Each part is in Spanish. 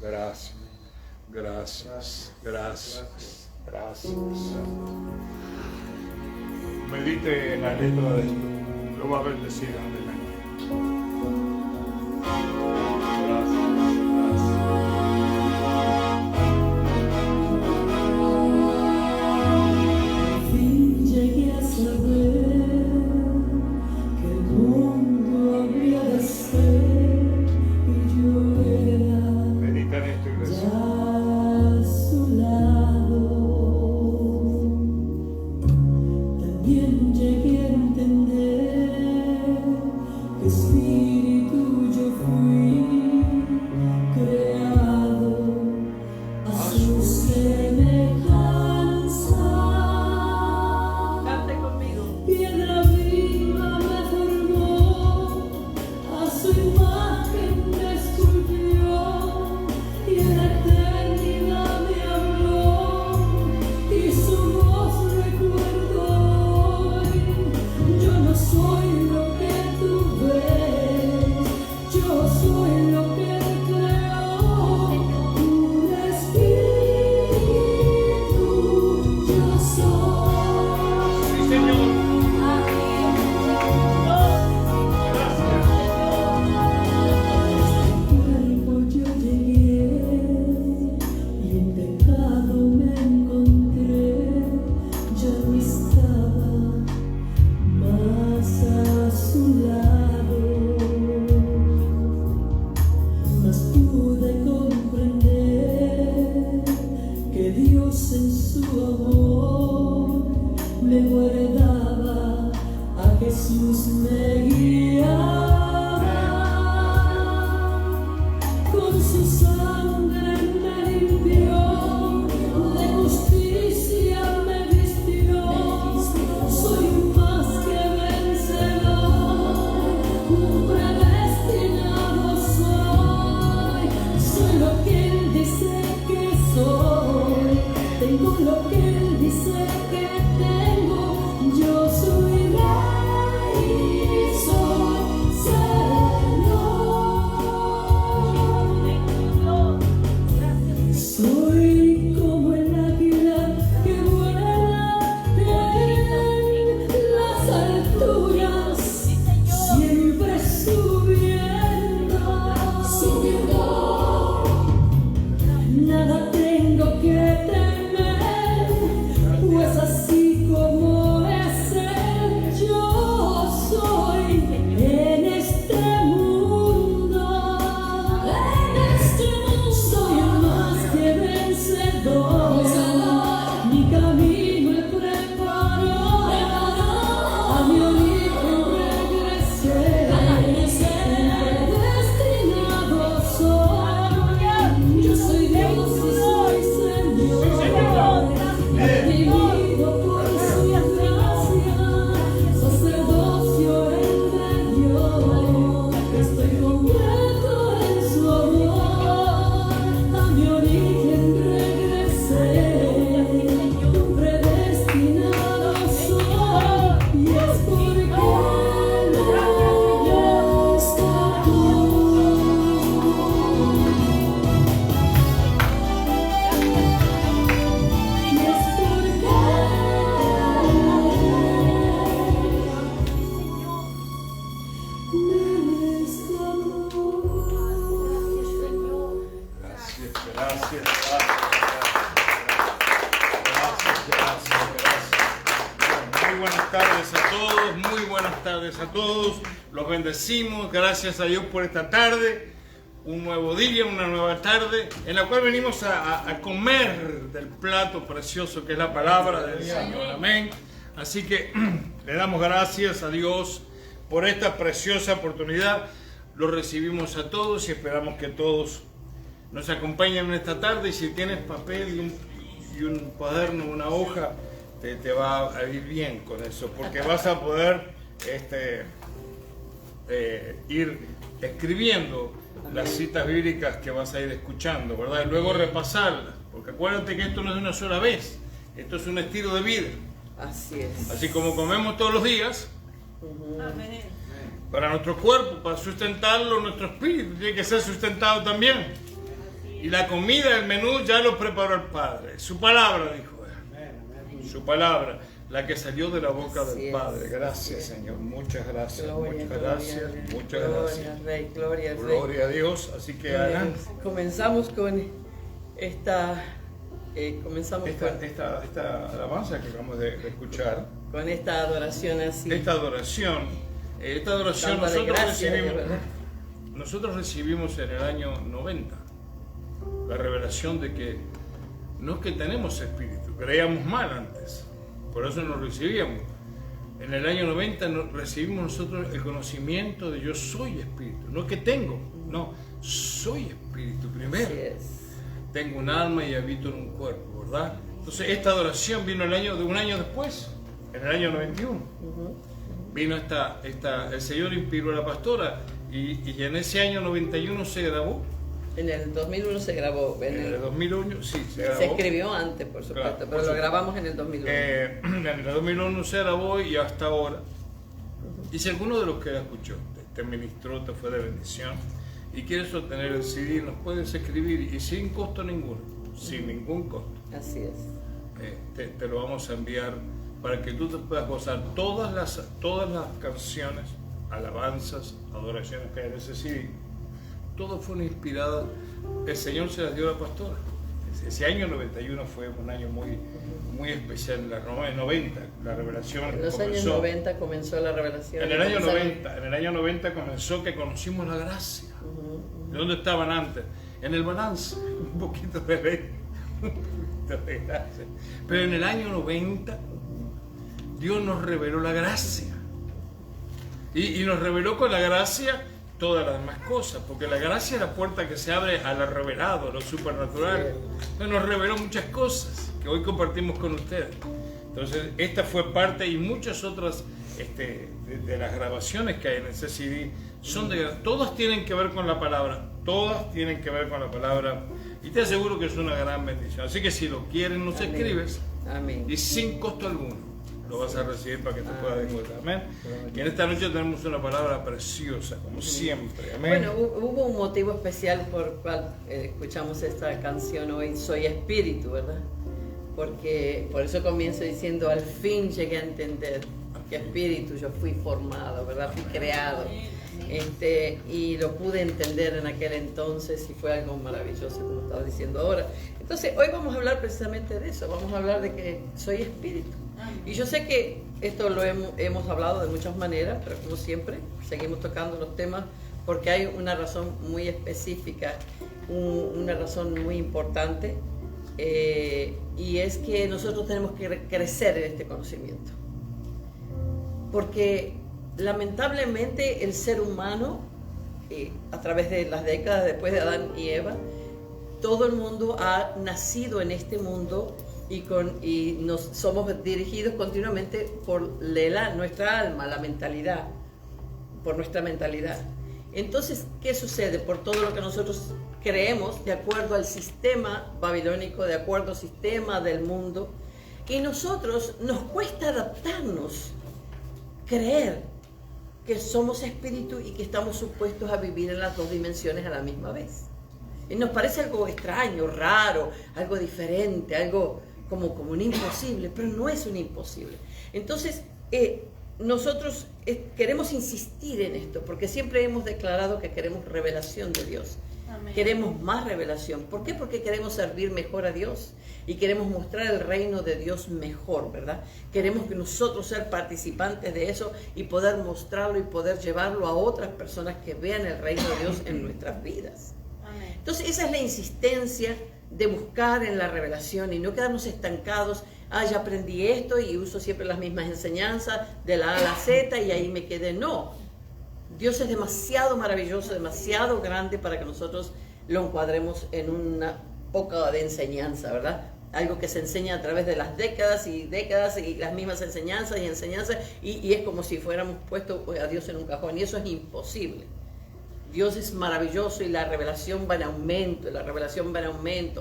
Gracias, gracias, gracias, gracias. Medite en la letra de esto. Lo va a bendecir. Amén. Bendecimos, gracias a Dios por esta tarde, un nuevo día, una nueva tarde, en la cual venimos a comer del plato precioso que es la palabra del Señor. Amén. Así que le damos gracias a Dios por esta preciosa oportunidad. Lo recibimos a todos y esperamos que todos nos acompañen en esta tarde. Y si tienes papel y un cuaderno, una hoja, te va a ir bien con eso, porque vas a poder ir escribiendo las citas bíblicas que vas a ir escuchando, ¿verdad? Y luego repasarlas, porque acuérdate que esto no es de una sola vez, esto es un estilo de vida. Así es. Así como comemos todos los días, Amén. para nuestro cuerpo, para sustentarlo, nuestro espíritu tiene que ser sustentado también. Y la comida, el menú, ya lo preparó el Padre. Su palabra, dijo él. Su palabra, la que salió de la boca Así del es. Padre. Gracias, Señor. Muchas gracias. Gloria, Muchas gloria, gracias. Muchas gloria gracias. al Rey, gloria al Rey. Gloria a Dios. Así que hagan Comenzamos con esta esta alabanza que acabamos de escuchar. con esta adoración así. Esta adoración Dándole gracias, ¿verdad? nosotros recibimos en el año 90 la revelación de que no es que tenemos espíritu, creíamos mal antes, por eso no recibíamos. En el año 90 recibimos nosotros el conocimiento de yo soy espíritu, no es que tengo, no, soy espíritu primero. Así es. Tengo un alma y habito en un cuerpo, ¿verdad? Entonces esta adoración vino un año después, en el año 91. Vino el Señor inspiró a la pastora y en ese año 91 se grabó. En el 2001 se grabó. En el 2001 sí se grabó. Se escribió antes, por supuesto, Claro, pero por lo supuesto. grabamos en el 2001. En el 2001 se grabó y hasta ahora. Y si alguno de los que la escuchó te ministró, te fue de bendición y quieres obtener el CD, nos puedes escribir y sin costo ninguno, sin ningún costo. Así es. Te lo vamos a enviar para que tú te puedas gozar todas las canciones, alabanzas, adoraciones que hay en ese CD. Todas fueron inspiradas, el Señor se las dio a la pastora. Ese año 91 fue un año muy especial, en el 90, la revelación En los años comenzó. 90 comenzó la revelación. En el año 90 comenzó que conocimos la gracia. ¿De dónde estaban antes? En el balance, un poquito de ley, un poquito de gracia. Pero en el año 90 Dios nos reveló la gracia. Y nos reveló con la gracia todas las demás cosas, porque la gracia es la puerta que se abre a lo revelado, a lo supernatural. Entonces nos reveló muchas cosas que hoy compartimos con ustedes. Entonces esta fue parte y muchas otras de las grabaciones que hay en ese CD todas tienen que ver con la palabra, todas tienen que ver con la palabra y te aseguro que es una gran bendición. Así que si lo quieren nos Amén. escribes Amén. y sin costo alguno lo vas a recibir para que te puedas disfrutar. Amén. Y en esta noche tenemos una palabra preciosa, como siempre. Amén. Bueno, hubo un motivo especial por el cual escuchamos esta canción hoy, Soy Espíritu, ¿verdad? Porque por eso comienzo diciendo, al fin llegué a entender que espíritu yo fui formado, ¿verdad? Fui creado. Y lo pude entender en aquel entonces y fue algo maravilloso, como estaba diciendo ahora. Entonces, hoy vamos a hablar precisamente de eso, vamos a hablar de que soy espíritu. Y yo sé que esto lo hemos hablado de muchas maneras, pero como siempre, seguimos tocando los temas porque hay una razón muy específica, una razón muy importante, y es que nosotros tenemos que crecer en este conocimiento. Porque lamentablemente el ser humano, a través de las décadas después de Adán y Eva, todo el mundo ha nacido en este mundo y nos somos dirigidos continuamente por nuestra alma, la mentalidad, por nuestra mentalidad. Entonces, ¿qué sucede? Por todo lo que nosotros creemos de acuerdo al sistema babilónico, de acuerdo al sistema del mundo, y nosotros nos cuesta adaptarnos, creer que somos espíritu y que estamos supuestos a vivir en las dos dimensiones a la misma vez. Y nos parece algo extraño, raro, algo diferente, algo como un imposible, pero no es un imposible. Entonces, nosotros queremos insistir en esto, porque siempre hemos declarado que queremos revelación de Dios. Amén. Queremos más revelación. ¿Por qué? Porque queremos servir mejor a Dios y queremos mostrar el reino de Dios mejor, ¿verdad? Queremos que nosotros ser participantes de eso y poder mostrarlo y poder llevarlo a otras personas que vean el reino de Dios en nuestras vidas. Amén. Entonces esa es la insistencia de buscar en la revelación y no quedarnos estancados. Ya aprendí esto y uso siempre las mismas enseñanzas de la A a la Z y ahí me quedé. No, Dios es demasiado maravilloso, demasiado grande para que nosotros lo encuadremos en una poca de enseñanza, ¿verdad? Algo que se enseña a través de las décadas y las mismas enseñanzas y es como si fuéramos puesto a Dios en un cajón y eso es imposible. Dios es maravilloso y la revelación va en aumento,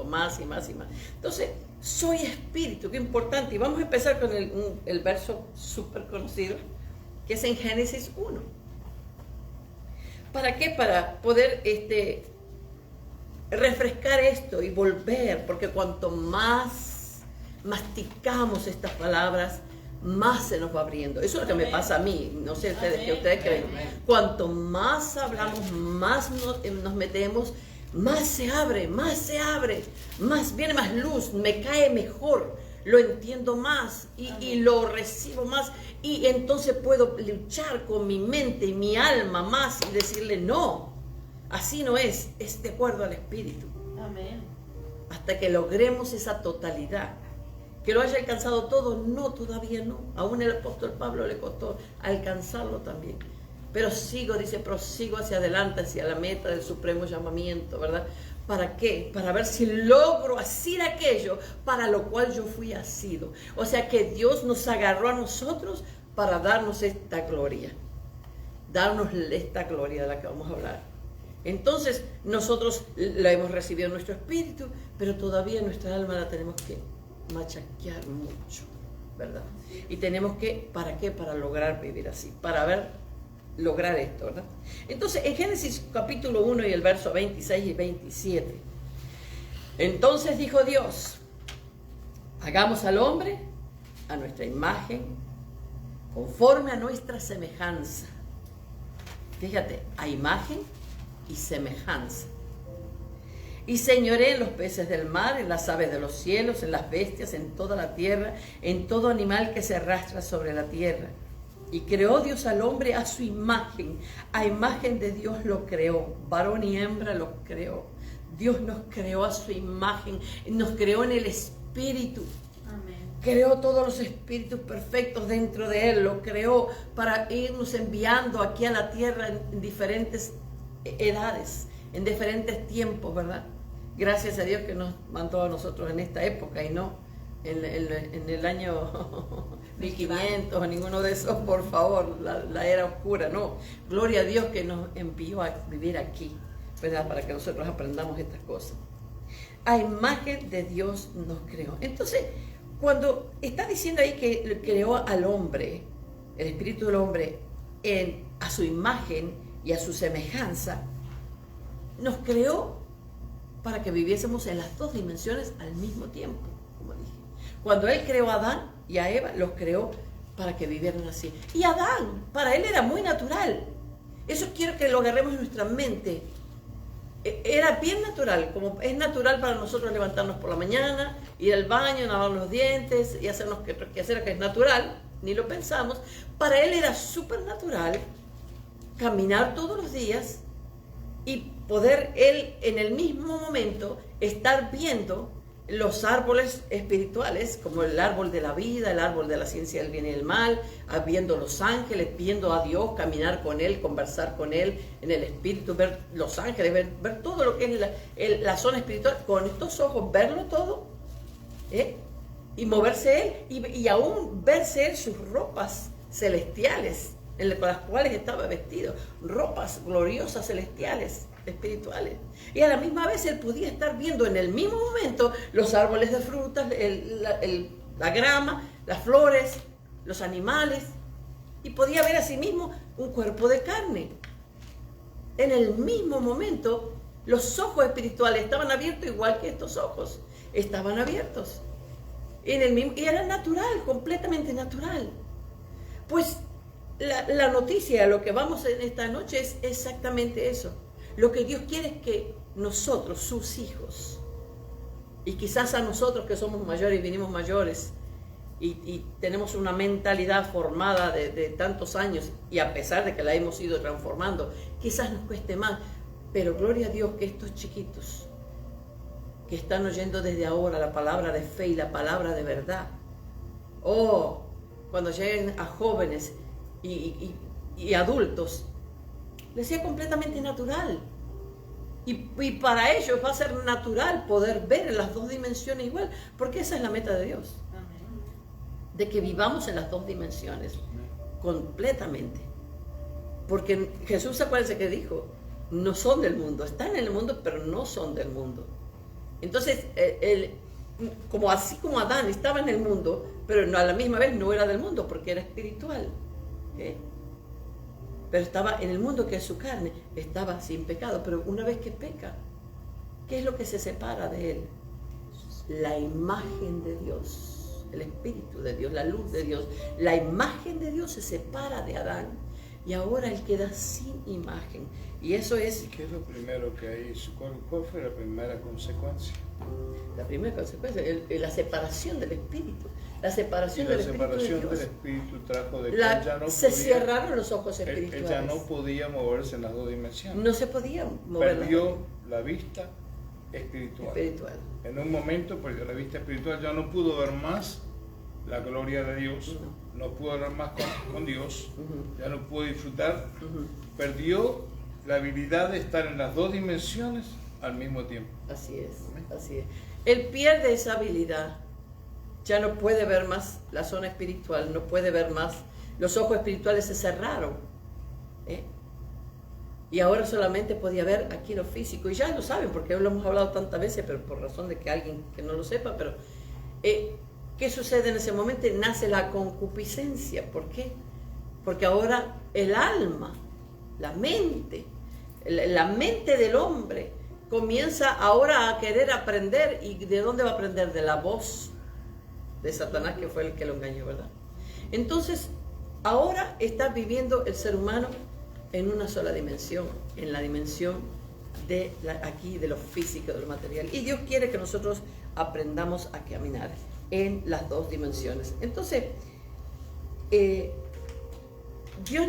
más y más y más. Entonces, soy espíritu, qué importante. Y vamos a empezar con el verso súper conocido, que es en Génesis 1. ¿Para qué? Para poder refrescar esto y volver, porque cuanto más masticamos estas palabras, más se nos va abriendo. Eso es lo que me pasa a mí, no sé ustedes qué ustedes creen. Cuanto más hablamos, más nos metemos, más se abre, más viene más luz, me cae mejor, lo entiendo más y lo recibo más, y entonces puedo luchar con mi mente y mi alma más y decirle no, así no es de acuerdo al Espíritu. Amén. Hasta que logremos esa totalidad. Que lo haya alcanzado todo, no, todavía no. Aún el apóstol Pablo le costó alcanzarlo también. Pero prosigo hacia adelante, hacia la meta del supremo llamamiento, ¿verdad? ¿Para qué? Para ver si logro hacer aquello para lo cual yo fui asido. O sea que Dios nos agarró a nosotros para darnos esta gloria. Darnos esta gloria de la que vamos a hablar. Entonces, nosotros la hemos recibido en nuestro espíritu, pero todavía nuestra alma la tenemos que machaquear mucho, ¿verdad? Y tenemos que, ¿para qué? Para lograr vivir así, lograr esto, ¿verdad? Entonces, en Génesis capítulo 1 y el verso 26 y 27, entonces dijo Dios, hagamos al hombre a nuestra imagen, conforme a nuestra semejanza. Fíjate, a imagen y semejanza. Y señoré en los peces del mar, en las aves de los cielos, en las bestias, en toda la tierra, en todo animal que se arrastra sobre la tierra. Y creó Dios al hombre a su imagen. A imagen de Dios lo creó. Varón y hembra lo creó. Dios nos creó a su imagen. Nos creó en el espíritu. Amén. Creó todos los espíritus perfectos dentro de Él. Lo creó para irnos enviando aquí a la tierra en diferentes edades, en diferentes tiempos, ¿verdad? Gracias a Dios que nos mandó a nosotros en esta época y no en el año 1500 o ninguno de esos, por favor, la era oscura, no. Gloria a Dios que nos envió a vivir aquí, ¿verdad? Para que nosotros aprendamos estas cosas. A imagen de Dios nos creó. Entonces, cuando está diciendo ahí que creó al hombre, el espíritu del hombre, a su imagen y a su semejanza, nos creó para que viviésemos en las dos dimensiones al mismo tiempo, como dije. Cuando Él creó a Adán y a Eva, los creó para que vivieran así. Y Adán, para él era muy natural. Eso quiero que lo agarremos en nuestra mente. Era bien natural, como es natural para nosotros levantarnos por la mañana, ir al baño, lavar los dientes y hacernos que hacer que es natural, ni lo pensamos. Para él era súper natural caminar todos los días y poder él en el mismo momento estar viendo los árboles espirituales, como el árbol de la vida, el árbol de la ciencia del bien y el mal, viendo los ángeles, viendo a Dios, caminar con Él, conversar con Él en el espíritu, ver los ángeles, ver todo lo que es la zona espiritual, con estos ojos, verlo todo, y moverse Él, y aún verse Él sus ropas celestiales, con las cuales estaba vestido, ropas gloriosas celestiales, espirituales. Y a la misma vez él podía estar viendo en el mismo momento los árboles de frutas, la grama, las flores, los animales, y podía ver a sí mismo un cuerpo de carne. En el mismo momento los ojos espirituales estaban abiertos igual que estos ojos, estaban abiertos. Y era natural, completamente natural. Pues la noticia, lo que vamos en esta noche es exactamente eso. Lo que Dios quiere es que nosotros, sus hijos, y quizás a nosotros que somos mayores y vinimos mayores y tenemos una mentalidad formada de tantos años, y a pesar de que la hemos ido transformando, quizás nos cueste más, pero gloria a Dios que estos chiquitos que están oyendo desde ahora la palabra de fe y la palabra de verdad, cuando lleguen a jóvenes y adultos, les sea completamente natural. Y para ellos va a ser natural poder ver en las dos dimensiones igual, porque esa es la meta de Dios. Amén. De que vivamos en las dos dimensiones completamente. Porque Jesús, acuérdense que dijo, no son del mundo, están en el mundo, pero no son del mundo. Entonces, así como Adán estaba en el mundo, pero a la misma vez no era del mundo, porque era espiritual. Pero estaba en el mundo que es su carne, estaba sin pecado, pero una vez que peca, ¿Qué es lo que se separa de él? La imagen de Dios, el Espíritu de Dios, la luz de Dios. La imagen de Dios se separa de Adán y ahora él queda sin imagen. Y eso es... ¿Y qué es lo primero que hay? ¿Cuál fue la primera consecuencia? La primera consecuencia, la separación del Espíritu. La separación del Espíritu de Dios. Del Espíritu trajo de que se cerraron los ojos espirituales. Él ya no podía moverse en las dos dimensiones. No se podía mover. Perdió la vista espiritual. En un momento perdió la vista espiritual, ya no pudo ver más la gloria de Dios, no pudo hablar más con Dios, ya no pudo disfrutar, perdió la habilidad de estar en las dos dimensiones al mismo tiempo. Así es, así es. Él pierde esa habilidad, ya no puede ver más la zona espiritual, no puede ver más, los ojos espirituales se cerraron, y ahora solamente podía ver aquí lo físico, y ya lo saben porque lo hemos hablado tantas veces, pero por razón de que alguien que no lo sepa, pero ¿qué sucede en ese momento? Nace la concupiscencia. ¿Por qué? Porque ahora el alma, la mente del hombre comienza ahora a querer aprender. ¿Y de dónde va a aprender? De la voz de Satanás, que fue el que lo engañó, ¿verdad? Entonces, ahora está viviendo el ser humano en una sola dimensión, en la dimensión de aquí, de lo físico, de lo material. Y Dios quiere que nosotros aprendamos a caminar en las dos dimensiones. Entonces, Dios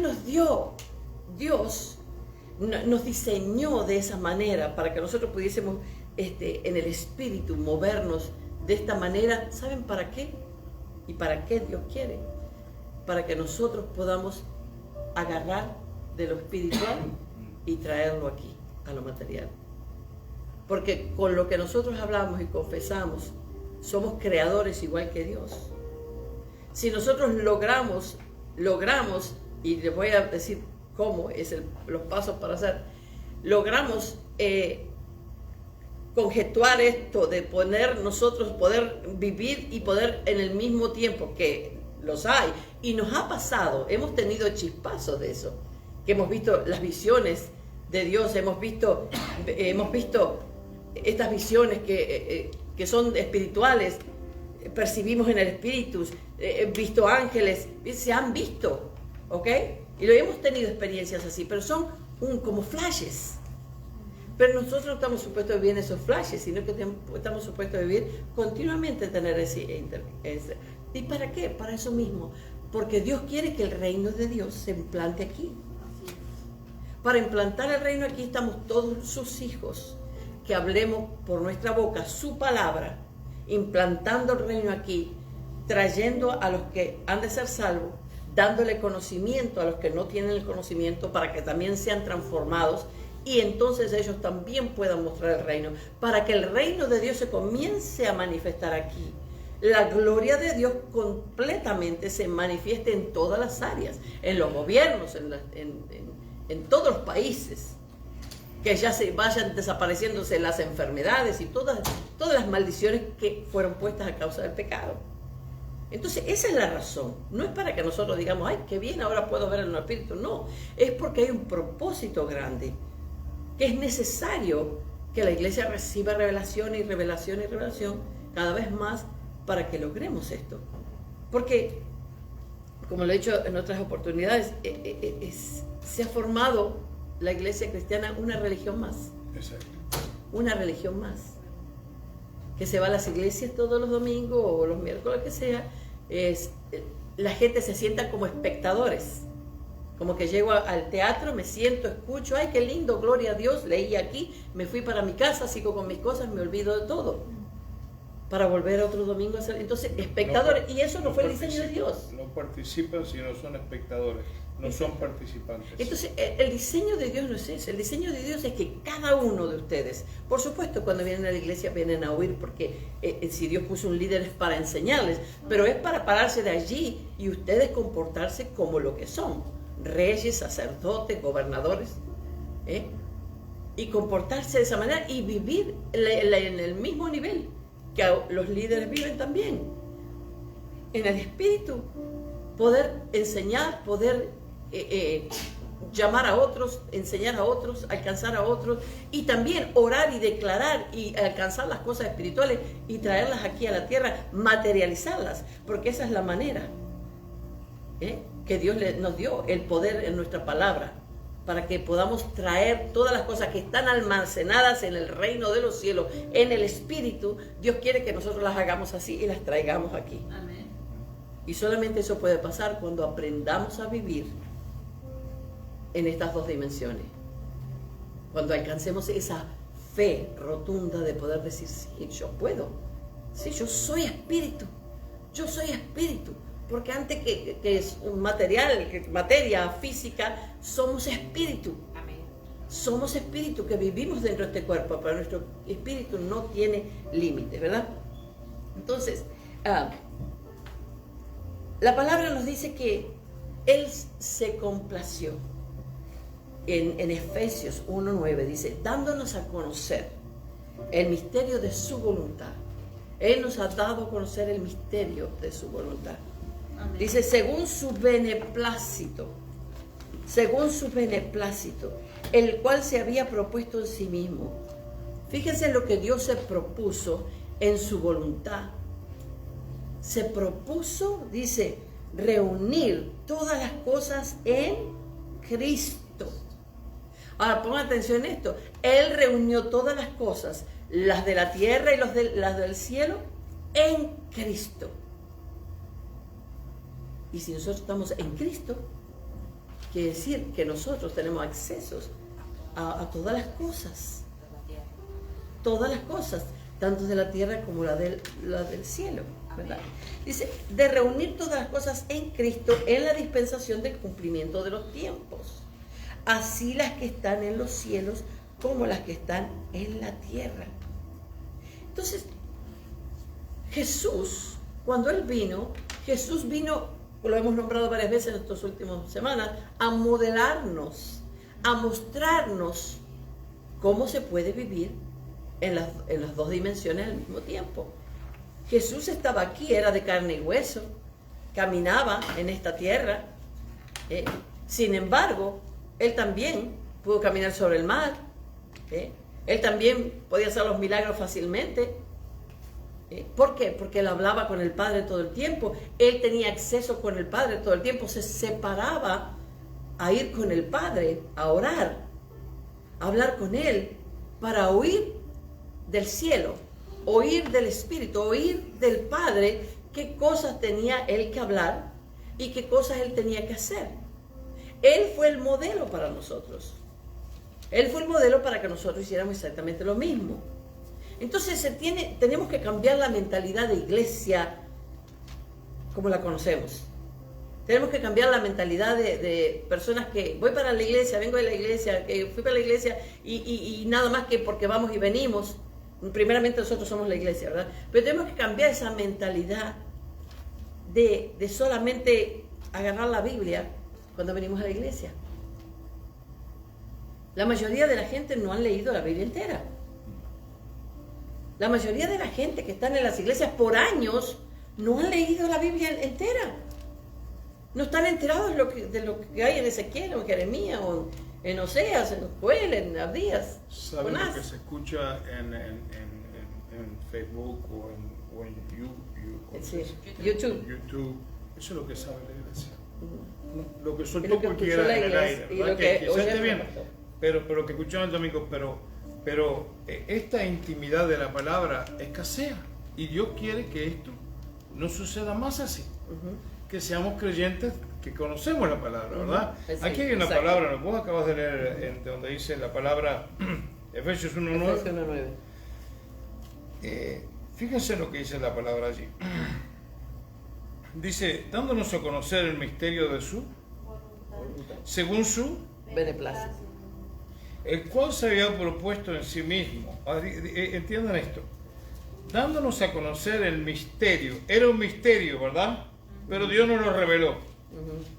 nos diseñó de esa manera para que nosotros pudiésemos en el espíritu movernos de esta manera. ¿Saben para qué? ¿Y para qué Dios quiere? Para que nosotros podamos agarrar de lo espiritual y traerlo aquí, a lo material. Porque con lo que nosotros hablamos y confesamos, somos creadores igual que Dios. Si nosotros logramos, y les voy a decir cómo es los pasos para hacer, logramos conjetuar esto de nosotros poder vivir y poder en el mismo tiempo, que los hay, y nos ha pasado, hemos tenido chispazos de eso, que hemos visto las visiones de Dios, hemos visto estas visiones que son espirituales, percibimos en el espíritu, visto ángeles, se han visto, ¿ok? Y lo hemos tenido experiencias así, pero son como flashes. Pero nosotros no estamos supuestos a vivir en esos flashes, sino que estamos supuestos a vivir continuamente, tener ese. ¿Y para qué? Para eso mismo. Porque Dios quiere que el reino de Dios se implante aquí. Para implantar el reino aquí estamos todos sus hijos, que hablemos por nuestra boca su palabra, implantando el reino aquí, trayendo a los que han de ser salvos, dándole conocimiento a los que no tienen el conocimiento para que también sean transformados y entonces ellos también puedan mostrar el reino, para que el reino de Dios se comience a manifestar aquí. La gloria de Dios completamente se manifieste en todas las áreas, en los gobiernos, en todos los países, que ya se vayan desapareciéndose las enfermedades y todas las maldiciones que fueron puestas a causa del pecado. Entonces esa es la razón, no es para que nosotros digamos, ay, qué bien, ahora puedo ver en el espíritu, no, es porque hay un propósito grande, que es necesario que la iglesia reciba revelación y revelación y revelación cada vez más para que logremos esto. Porque, como lo he dicho en otras oportunidades, se ha formado la iglesia cristiana una religión más. Exacto. Una religión más. Que se va a las iglesias todos los domingos o los miércoles, que sea. La gente se sienta como espectadores. Como que llego al teatro, me siento, escucho, ay, qué lindo, gloria a Dios, leí aquí, me fui para mi casa, sigo con mis cosas, me olvido de todo. Para volver a otro domingo a hacer. Entonces, espectadores, y eso no fue el diseño de Dios. No participan, sino son espectadores, no son participantes. Entonces, el diseño de Dios no es ese. El diseño de Dios es que cada uno de ustedes, por supuesto, cuando vienen a la iglesia vienen a oír, porque si Dios puso un líder es para enseñarles, pero es para pararse de allí y ustedes comportarse como lo que son, reyes, sacerdotes, gobernadores, y comportarse de esa manera y vivir en el mismo nivel que los líderes viven también, en el espíritu, poder enseñar, poder llamar a otros, enseñar a otros, alcanzar a otros, y también orar y declarar y alcanzar las cosas espirituales y traerlas aquí a la tierra, materializarlas, porque esa es la manera que Dios nos dio, el poder en nuestra palabra, para que podamos traer todas las cosas que están almacenadas en el reino de los cielos, en el Espíritu. Dios quiere que nosotros las hagamos así y las traigamos aquí. Amén. Y solamente eso puede pasar cuando aprendamos a vivir en estas dos dimensiones. Cuando alcancemos esa fe rotunda de poder decir, sí, yo puedo. Sí, yo soy espíritu. Yo soy espíritu. Porque antes que es un material, que materia física, somos espíritu. Amén. Somos espíritu que vivimos dentro de este cuerpo, pero nuestro espíritu no tiene límites, ¿verdad? Entonces, la palabra nos dice que Él se complació. En Efesios 1:9 dice, dándonos a conocer el misterio de su voluntad. Él nos ha dado a conocer el misterio de su voluntad. Amén. Dice, según su beneplácito, el cual se había propuesto en sí mismo. Fíjense lo que Dios se propuso en su voluntad. Se propuso, dice, reunir todas las cosas en Cristo. Ahora pongan atención en esto. Él reunió todas las cosas, las de la tierra y las del cielo, en Cristo. Y si nosotros estamos en Cristo, quiere decir que nosotros tenemos accesos a todas las cosas. Todas las cosas, tanto de la tierra como la del cielo, ¿verdad? Dice, de reunir todas las cosas en Cristo en la dispensación del cumplimiento de los tiempos. Así las que están en los cielos como las que están en la tierra. Entonces, Jesús, cuando Él vino, lo hemos nombrado varias veces en estas últimas semanas, a modelarnos, a mostrarnos cómo se puede vivir en las dos dimensiones al mismo tiempo. Jesús estaba aquí, era de carne y hueso, caminaba en esta tierra. Sin embargo, Él también pudo caminar sobre el mar. Él también podía hacer los milagros fácilmente. ¿Por qué? Porque Él hablaba con el Padre todo el tiempo. Él tenía acceso con el Padre todo el tiempo. Se separaba a ir con el Padre, a orar, a hablar con Él, para oír del cielo, oír del Espíritu, oír del Padre qué cosas tenía Él que hablar y qué cosas Él tenía que hacer. Él fue el modelo para nosotros. Él fue el modelo para que nosotros hiciéramos exactamente lo mismo. Entonces tenemos que cambiar la mentalidad de iglesia como la conocemos. Tenemos que cambiar la mentalidad de personas que voy para la iglesia, vengo de la iglesia, que fui para la iglesia y nada más que porque vamos y venimos. Primeramente nosotros somos la iglesia, ¿verdad? Pero tenemos que cambiar esa mentalidad de solamente agarrar la Biblia cuando venimos a la iglesia. La mayoría de la gente no han leído la Biblia entera. La mayoría de la gente que están en las iglesias por años no han leído la Biblia entera. No están enterados de lo que hay en Ezequiel, o en Jeremías, o en Oseas, en Joel, en Abdías. ¿Saben lo que se escucha en Facebook o en YouTube? Eso es lo que sabe la iglesia. Lo que soltó cualquiera en el aire, ¿verdad? Que quizás esté bien, pero lo que escucharon el domingo, pero esta intimidad de la palabra escasea y Dios quiere que esto no suceda más así. Que seamos creyentes que conocemos la palabra, ¿verdad? Sí, aquí hay una palabra, vos acabas de leer donde dice la palabra Efesios 1:9. Fíjense lo que dice la palabra allí. Dice, dándonos a conocer el misterio de su según su beneplácito, el cual se había propuesto en sí mismo. Entiendan esto. Dándonos a conocer el misterio. Era un misterio, ¿verdad? Pero Dios nos lo reveló.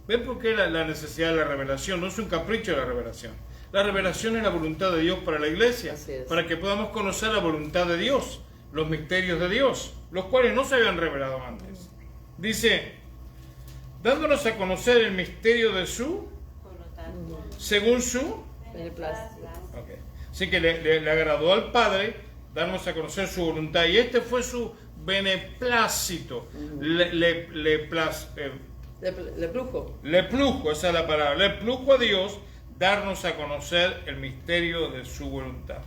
¿Ven por qué la necesidad de la revelación? No es un capricho de la revelación. La revelación es la voluntad de Dios para la iglesia. Para que podamos conocer la voluntad de Dios. Los misterios de Dios. Los cuales no se habían revelado antes. Dice, dándonos a conocer el misterio de su según su... beneplácito. Okay. Así que le agradó al Padre darnos a conocer su voluntad, y este fue su beneplácito. Le plujo, esa es la palabra. Le plujo a Dios darnos a conocer el misterio de su voluntad,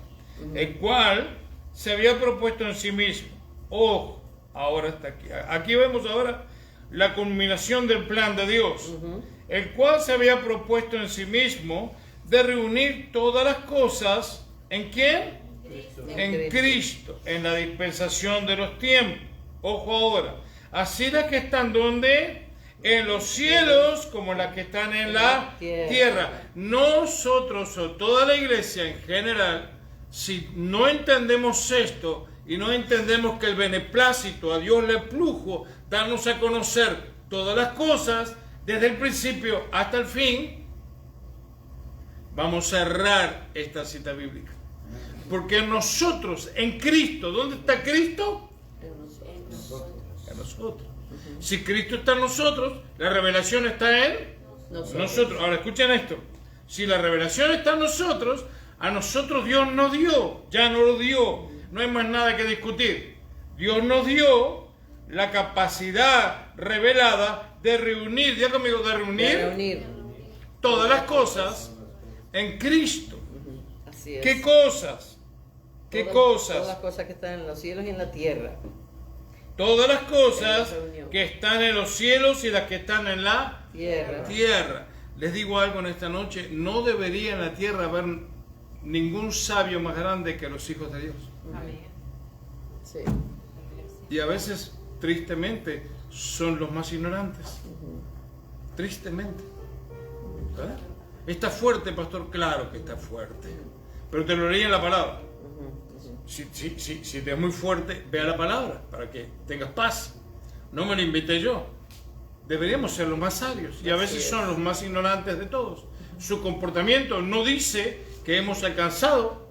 el cual se había propuesto en sí mismo. Ojo, ahora está aquí. Aquí vemos ahora la culminación del plan de Dios, el cual se había propuesto en sí mismo de reunir todas las cosas, ¿en quién? En Cristo, en la dispensación de los tiempos. Ojo ahora, así las que están donde, en los cielos, como las que están en la tierra. Nosotros o toda la iglesia en general, si no entendemos esto y no entendemos que el beneplácito a Dios le plujo darnos a conocer todas las cosas desde el principio hasta el fin, vamos a errar esta cita bíblica. Porque nosotros, en Cristo, ¿dónde está Cristo? En nosotros. Si Cristo está en nosotros, la revelación está en nosotros. Ahora escuchen esto. Si la revelación está en nosotros, a nosotros Dios nos dio, ya no lo dio, no hay más nada que discutir. Dios nos dio la capacidad revelada de reunir, ya conmigo, de reunir todas las cosas en Cristo. Así es. ¿Qué cosas? ¿Qué cosas? Todas las cosas que están en los cielos y en la tierra. Todas las cosas que están en los cielos y las que están en la tierra. Les digo algo en esta noche, no debería en la tierra haber ningún sabio más grande que los hijos de Dios. Amén. Sí. Y a veces, tristemente, son los más ignorantes. Tristemente. ¿Verdad? ¿Está fuerte, pastor? Claro que está fuerte. Pero te lo leí en la palabra. Si te es muy fuerte, vea la palabra para que tengas paz. No me lo inventé yo. Deberíamos ser los más sabios y a veces son los más ignorantes de todos. Su comportamiento no dice que hemos alcanzado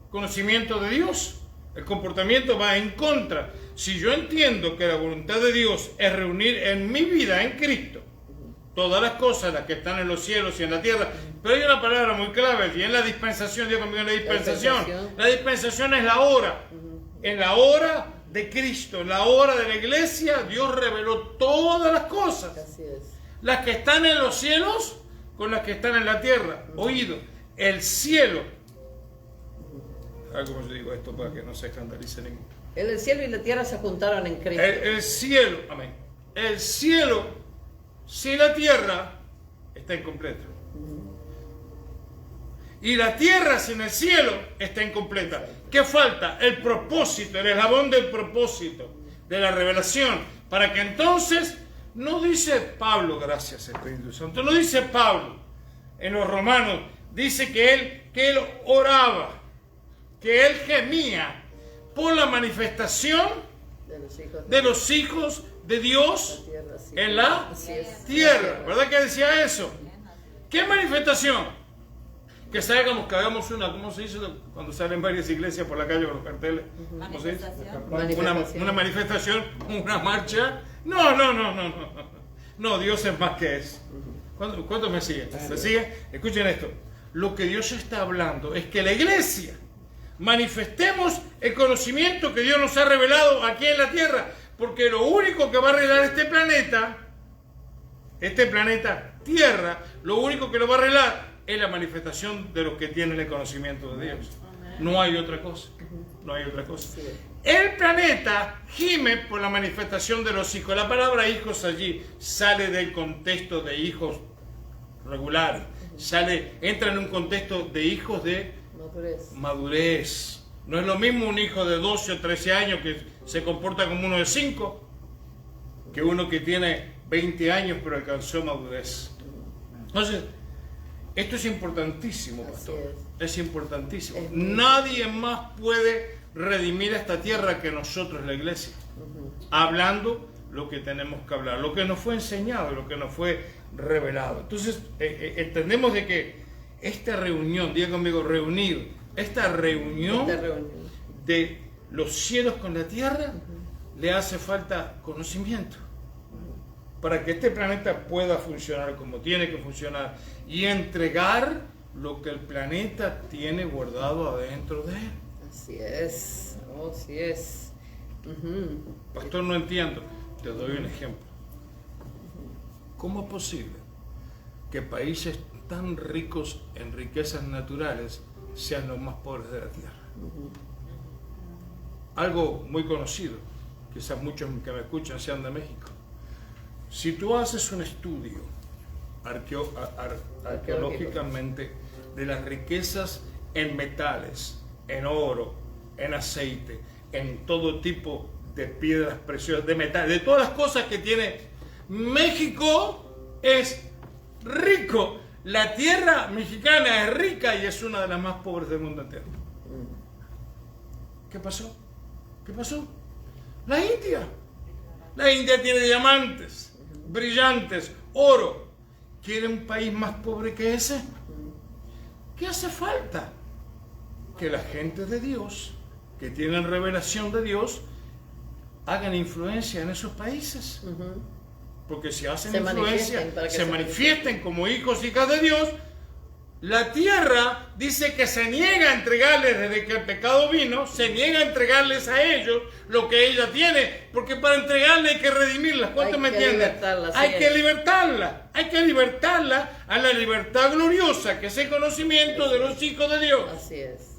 conocimiento de Dios. El comportamiento va en contra. Si yo entiendo que la voluntad de Dios es reunir en mi vida en Cristo todas las cosas, las que están en los cielos y en la tierra, pero hay una palabra muy clave y en la dispensación, digo conmigo, en la dispensación. La dispensación es la hora. En la hora de Cristo, en la hora de la iglesia, Dios reveló todas las cosas. Así es. Las que están en los cielos con las que están en la tierra. Oído, el cielo. ¿Sabe cómo yo digo esto para que no se escandalice ninguno? El cielo y la tierra se juntaron en Cristo. El cielo, amén. El cielo sin la tierra está incompleto. Y la tierra sin el cielo está incompleta. ¿Qué falta? El propósito, el eslabón del propósito, de la revelación. Para que entonces, no dice Pablo, gracias Espíritu Santo, no dice Pablo en los Romanos, dice que él oraba, que él gemía por la manifestación de los hijos de Dios en la tierra. ¿Verdad que decía eso? ¿Qué manifestación? Que salgamos, que hagamos una, ¿cómo se dice cuando salen varias iglesias por la calle con los carteles? ¿Cómo se dice? Una manifestación, una marcha. No. No, Dios es más que eso. ¿Cuántos me siguen? ¿Me siguen? Escuchen esto. Lo que Dios está hablando es que la iglesia manifestemos el conocimiento que Dios nos ha revelado aquí en la tierra. Porque lo único que va a arreglar este planeta Tierra, lo único que lo va a arreglar es la manifestación de los que tienen el conocimiento de Dios. No hay otra cosa. No hay otra cosa. El planeta gime por la manifestación de los hijos. La palabra hijos allí sale del contexto de hijos regulares. Entra en un contexto de hijos de madurez. No es lo mismo un hijo de 12 o 13 años que se comporta como uno de 5 que uno que tiene 20 años pero alcanzó madurez. Entonces, esto es importantísimo, pastor. Es importantísimo. Nadie más puede redimir esta tierra que nosotros, la iglesia. Hablando lo que tenemos que hablar, lo que nos fue enseñado, lo que nos fue revelado. Entonces, entendemos de que esta reunión, diga conmigo, reunir, esta reunión de los cielos con la tierra, le hace falta conocimiento. para que este planeta pueda funcionar como tiene que funcionar y entregar lo que el planeta tiene guardado adentro de él. Así es, oh, así es. Ujú. Pastor, no entiendo. Te doy un ejemplo. ¿Cómo es posible que países tan ricos en riquezas naturales sean los más pobres de la tierra? Algo muy conocido, quizás muchos que me escuchan sean de México. Si tú haces un estudio arqueológicamente de las riquezas en metales, en oro, en aceite, en todo tipo de piedras preciosas, de metal, de todas las cosas que tiene México, es rico. La tierra mexicana es rica y es una de las más pobres del mundo entero. ¿Qué pasó? ¿Qué pasó? La India. La India tiene diamantes, brillantes, oro. ¿Quiere un país más pobre que ese? ¿Qué hace falta? Que la gente de Dios, que tienen revelación de Dios, hagan influencia en esos países. Porque si hacen influencia, se manifiesten como hijos y hijas de Dios. La tierra dice que se niega a entregarles, desde que el pecado vino, se niega a entregarles a ellos lo que ella tiene, porque para entregarle hay que redimirlas. ¿Cuánto me entienden? Hay que libertarla a la libertad gloriosa, que es el conocimiento de los hijos de Dios. Así es.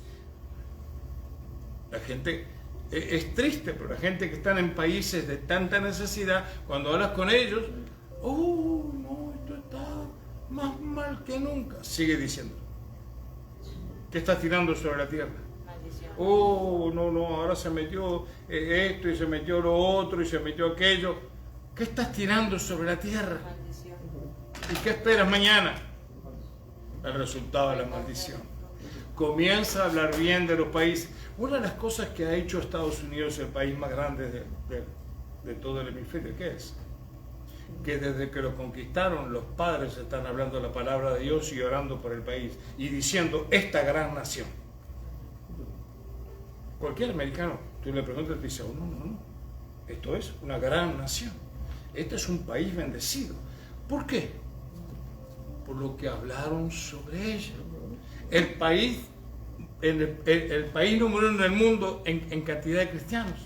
La gente es triste, pero la gente que están en países de tanta necesidad, cuando hablas con ellos, no, esto está más mal que nunca. Sigue diciendo. ¿Qué estás tirando sobre la tierra? Maldición. No, ahora se metió esto y se metió lo otro y se metió aquello. ¿Qué estás tirando sobre la tierra? Maldición. ¿Y qué esperas mañana? El resultado de la maldición. Comienza a hablar bien de los países. Una de las cosas que ha hecho Estados Unidos, el país más grande de todo el hemisferio, ¿qué es? Que desde que lo conquistaron, los padres están hablando la palabra de Dios y orando por el país y diciendo, esta gran nación. Cualquier americano, tú le preguntas y te dice, no, esto es una gran nación. Este es un país bendecido. ¿Por qué? Por lo que hablaron sobre ella. El país número uno en el mundo en cantidad de cristianos,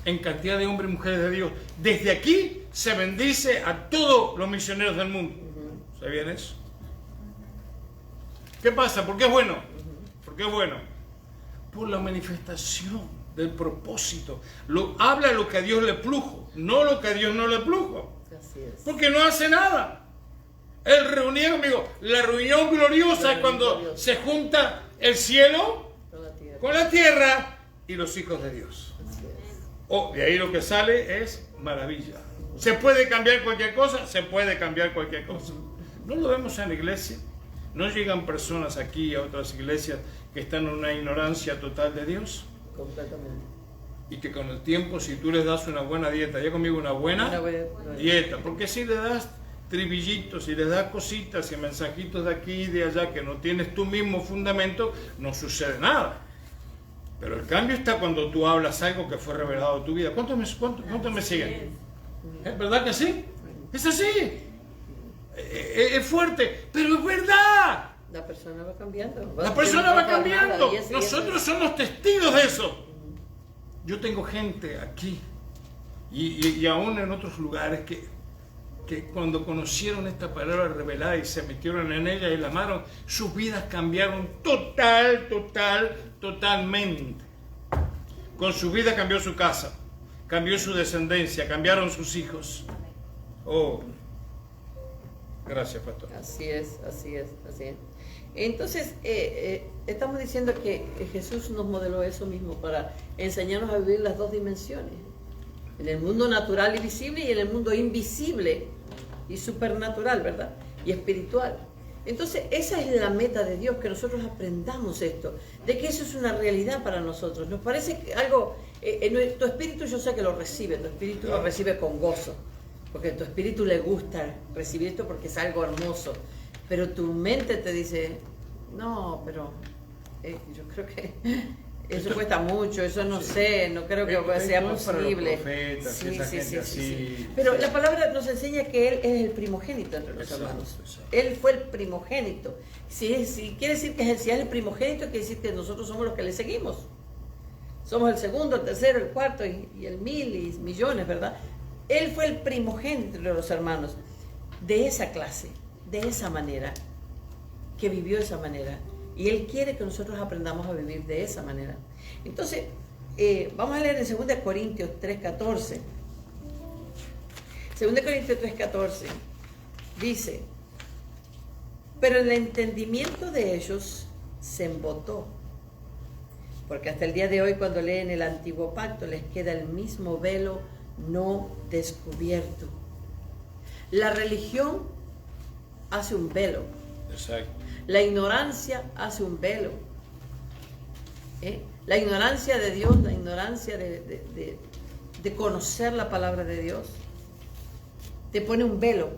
en cantidad de hombres y mujeres de Dios. Desde aquí se bendice a todos los misioneros del mundo. ¿Sabían eso? ¿Qué pasa? ¿Por qué es bueno? ¿Por qué es bueno? Por la manifestación del propósito. Habla lo que a Dios le plujo, no lo que a Dios no le plujo. Así es. Porque no hace nada. Él reunía conmigo. La reunión gloriosa es cuando se junta el cielo con la tierra y los hijos de Dios. De ahí lo que sale es maravilla. ¿Se puede cambiar cualquier cosa? Se puede cambiar cualquier cosa. No lo vemos en la iglesia. No llegan personas aquí a otras iglesias que están en una ignorancia total de Dios. Completamente. Y que con el tiempo, si tú les das una buena dieta, ya conmigo una buena dieta, porque si le das trivillitos y les das cositas y mensajitos de aquí y de allá que no tienes tu mismo fundamento, no sucede nada. Pero el cambio está cuando tú hablas algo que fue revelado en tu vida. ¿Cuántos me siguen? ¿Es verdad que sí? Es así. Es fuerte, pero es verdad. La persona va cambiando. La persona va cambiando. Nosotros somos testigos de eso. Yo tengo gente aquí y aún en otros lugares que cuando conocieron esta palabra revelada y se metieron en ella y la amaron, sus vidas cambiaron totalmente. Con su vida cambió su casa, cambió su descendencia, cambiaron sus hijos. Gracias, pastor. Así es. Entonces, estamos diciendo que Jesús nos modeló eso mismo para enseñarnos a vivir las dos dimensiones. En el mundo natural y visible y en el mundo invisible y supernatural, ¿verdad? Y espiritual. Entonces, esa es la meta de Dios, que nosotros aprendamos esto, de que eso es una realidad para nosotros. Nos parece que algo, tu espíritu yo sé que lo recibe, tu espíritu lo recibe con gozo, porque a tu espíritu le gusta recibir esto porque es algo hermoso, pero tu mente te dice, no, pero yo creo que Eso cuesta mucho, eso no sé, no creo que sea Esto es para los posible. profetas, esa gente así. Pero Sí. la palabra nos enseña que Él es el primogénito entre los Exacto, hermanos. exacto. Él fue el primogénito. Si quiere decir que si es el primogénito, quiere decir que nosotros somos los que le seguimos. Somos el segundo, el tercero, el cuarto y el mil y millones, ¿verdad? Él fue el primogénito entre los hermanos, de esa clase, de esa manera, que vivió de esa manera. Y Él quiere que nosotros aprendamos a vivir de esa manera. Entonces, vamos a leer en 2 Corintios 3:14. 2 Corintios 3:14 dice: pero el entendimiento de ellos se embotó, porque hasta el día de hoy, cuando leen el Antiguo Pacto, les queda el mismo velo no descubierto. La religión hace un velo. Exacto. La ignorancia hace un velo. La ignorancia de Dios, la ignorancia de conocer la palabra de Dios, te pone un velo,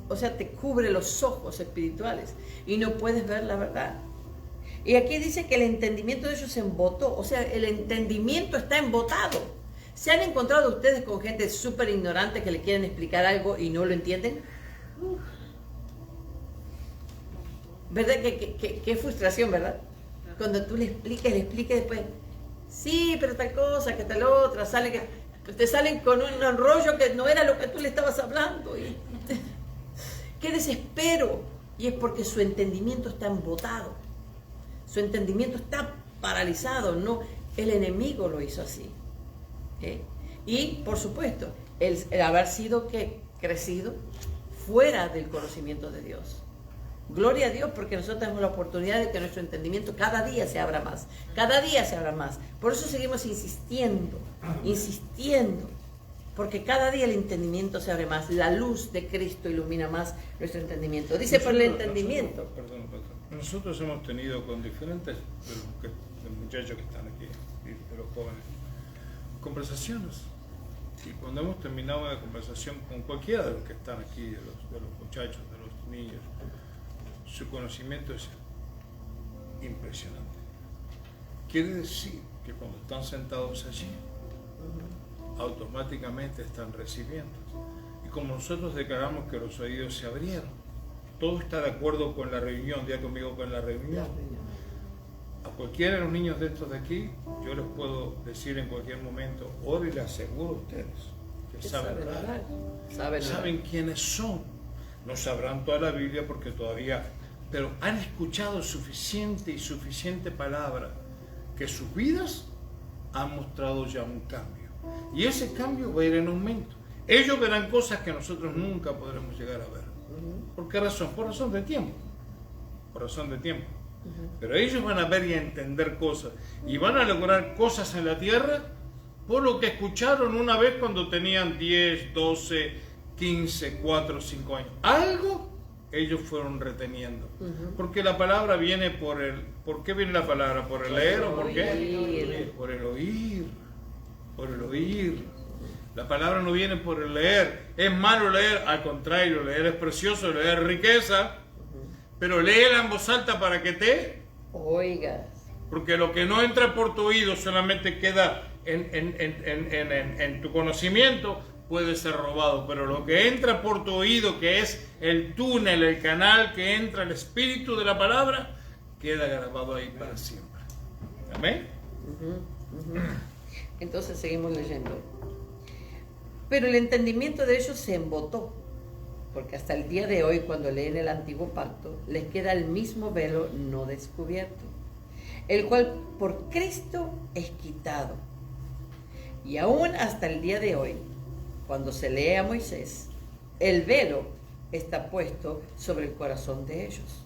o sea, te cubre los ojos espirituales y no puedes ver la verdad. Y aquí dice que el entendimiento de ellos se embotó, o sea, el entendimiento está embotado. ¿Se han encontrado ustedes con gente súper ignorante que le quieren explicar algo y no lo entienden? ¿Verdad? Qué frustración, ¿verdad? Cuando tú le expliques después, sí, pero tal cosa, que tal otra, te salen con un rollo que no era lo que tú le estabas hablando. Y qué desespero. Y es porque su entendimiento está embotado. Su entendimiento está paralizado. No, el enemigo lo hizo así. Y, por supuesto, el haber sido crecido fuera del conocimiento de Dios. Gloria a Dios, porque nosotros tenemos la oportunidad de que nuestro entendimiento cada día se abra más, cada día se abra más. Por eso seguimos insistiendo, porque cada día el entendimiento se abre más, la luz de Cristo ilumina más nuestro entendimiento. Dice por el entendimiento. Perdón. Nosotros hemos tenido con diferentes de los muchachos que están aquí, de los jóvenes, conversaciones. Y cuando hemos terminado una conversación con cualquiera de los que están aquí, de los muchachos, de los niños, su conocimiento es impresionante. Quiere decir que cuando están sentados allí, automáticamente están recibiendo. Y como nosotros declaramos que los oídos se abrieron, todo está de acuerdo con la reunión, diga conmigo con la reunión. A cualquiera de los niños de estos de aquí, yo les puedo decir en cualquier momento, oro y les aseguro a ustedes que saben orar, saben quiénes son. No sabrán toda la Biblia porque todavía, pero han escuchado suficiente palabra que sus vidas han mostrado ya un cambio. Y ese cambio va a ir en aumento. Ellos verán cosas que nosotros nunca podremos llegar a ver. ¿Por qué razón? Por razón de tiempo. Pero ellos van a ver y a entender cosas y van a lograr cosas en la tierra por lo que escucharon una vez cuando tenían 10, 12, 15, 4, 5 años. Algo ellos fueron reteniendo. Porque la palabra viene ¿por qué viene la palabra? ¿Por el leer o por qué? Por el oír. Por el oír. La palabra no viene por el leer. Es malo leer, al contrario, leer es precioso, leer es riqueza. Pero léela en voz alta para que te oigas. Porque lo que no entra por tu oído solamente queda en tu conocimiento, puede ser robado. Pero lo que entra por tu oído, que es el túnel, el canal que entra el espíritu de la palabra, queda grabado ahí para siempre. ¿Amén? Entonces seguimos leyendo. Pero el entendimiento de ellos se embotó, porque hasta el día de hoy, cuando leen el Antiguo Pacto, les queda el mismo velo no descubierto, el cual por Cristo es quitado. Y aún hasta el día de hoy, cuando se lee a Moisés, el velo está puesto sobre el corazón de ellos.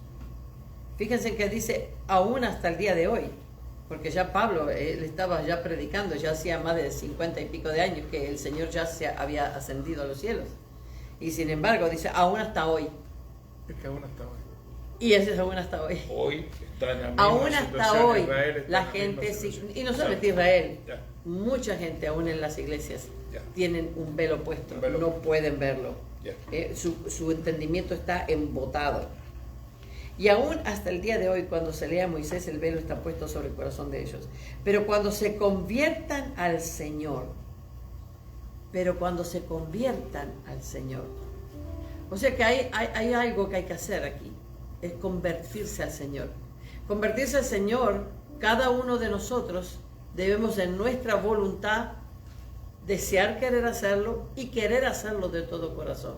Fíjense que dice aún hasta el día de hoy, porque ya Pablo, él estaba ya predicando, ya hacía más de 50 y pico de años que el Señor ya se había ascendido a los cielos. Y sin embargo, dice, aún hasta hoy. Es que aún hasta hoy. Y ese es aún hasta hoy. Hoy está en la misma aún hasta hoy, Israel la gente, y no solamente Israel, ya. Mucha gente aún en las iglesias tienen un velo puesto, no pueden verlo. Su entendimiento está embotado. Y aún hasta el día de hoy, cuando se lea a Moisés, el velo está puesto sobre el corazón de ellos. Pero cuando se conviertan al Señor, o sea que hay algo que hay que hacer aquí, es convertirse al Señor. Convertirse al Señor, cada uno de nosotros debemos en nuestra voluntad desear querer hacerlo y querer hacerlo de todo corazón.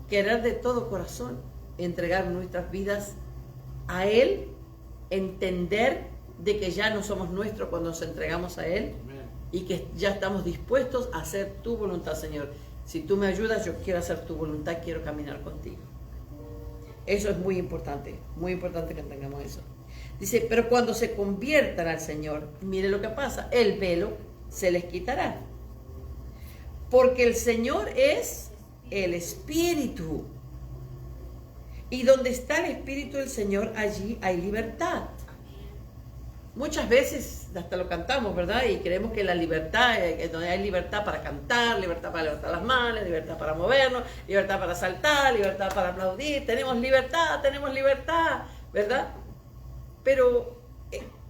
Querer de todo corazón, entregar nuestras vidas a Él, entender de que ya no somos nuestros cuando nos entregamos a Él y que ya estamos dispuestos a hacer tu voluntad, Señor. Si tú me ayudas, yo quiero hacer tu voluntad, quiero caminar contigo. Eso es muy importante que tengamos eso. Dice, pero cuando se conviertan al Señor, mire lo que pasa, el velo se les quitará. Porque el Señor es el Espíritu. Y donde está el Espíritu del Señor, allí hay libertad. Muchas veces hasta lo cantamos, ¿verdad? Y creemos que la libertad, donde hay libertad para cantar, libertad para levantar las manos, libertad para movernos, libertad para saltar, libertad para aplaudir. Tenemos libertad, ¿verdad? Pero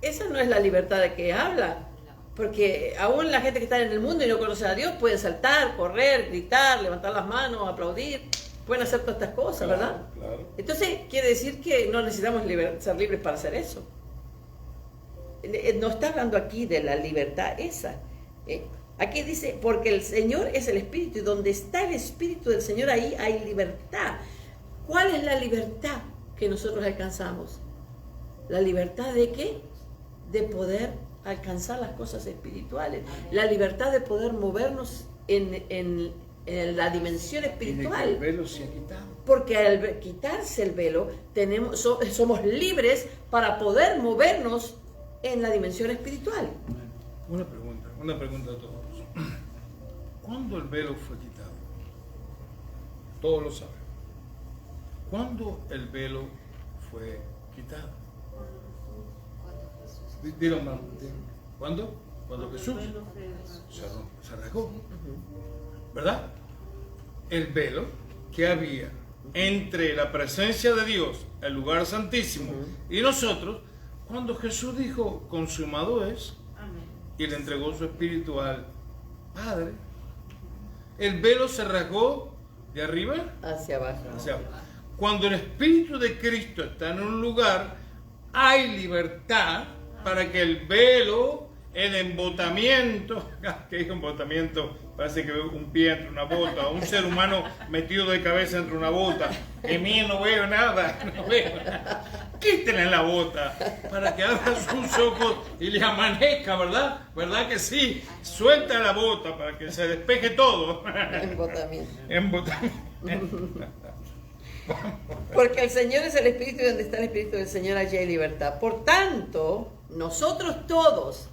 esa no es la libertad de que habla. Porque aún la gente que está en el mundo y no conoce a Dios puede saltar, correr, gritar, levantar las manos, aplaudir. Pueden hacer todas estas cosas, ¿verdad? Claro. Entonces quiere decir que no necesitamos ser libres para hacer eso. No está hablando aquí de la libertad esa. Aquí dice, porque el Señor es el Espíritu y donde está el Espíritu del Señor, ahí hay libertad. ¿Cuál es la libertad que nosotros alcanzamos? ¿La libertad de qué? De poder alcanzar las cosas espirituales. La libertad de poder movernos en la dimensión espiritual. El velo se ha quitado. Porque al quitarse el velo, somos libres para poder movernos en la dimensión espiritual. Una pregunta a todos. ¿Cuándo el velo fue quitado? Todos lo saben. ¿Cuándo el velo fue quitado? Dilo, hermano. ¿Cuándo? Cuando Jesús se arrancó. ¿Verdad? El velo que había entre la presencia de Dios, el lugar santísimo, y nosotros, cuando Jesús dijo, consumado es, y le entregó su espíritu al Padre, el velo se rasgó de arriba Hacia abajo. Cuando el Espíritu de Cristo está en un lugar, hay libertad para que el velo, el embotamiento, ¿qué es embotamiento? Parece que veo un pie entre una bota, un ser humano metido de cabeza entre una bota. Que mío, no veo nada, Quítenle la bota para que abra sus ojos y le amanezca, ¿verdad? ¿Verdad que sí? Suelta la bota para que se despeje todo. Embotamiento. Porque el Señor es el Espíritu y donde está el Espíritu del Señor allí hay libertad. Por tanto, nosotros todos,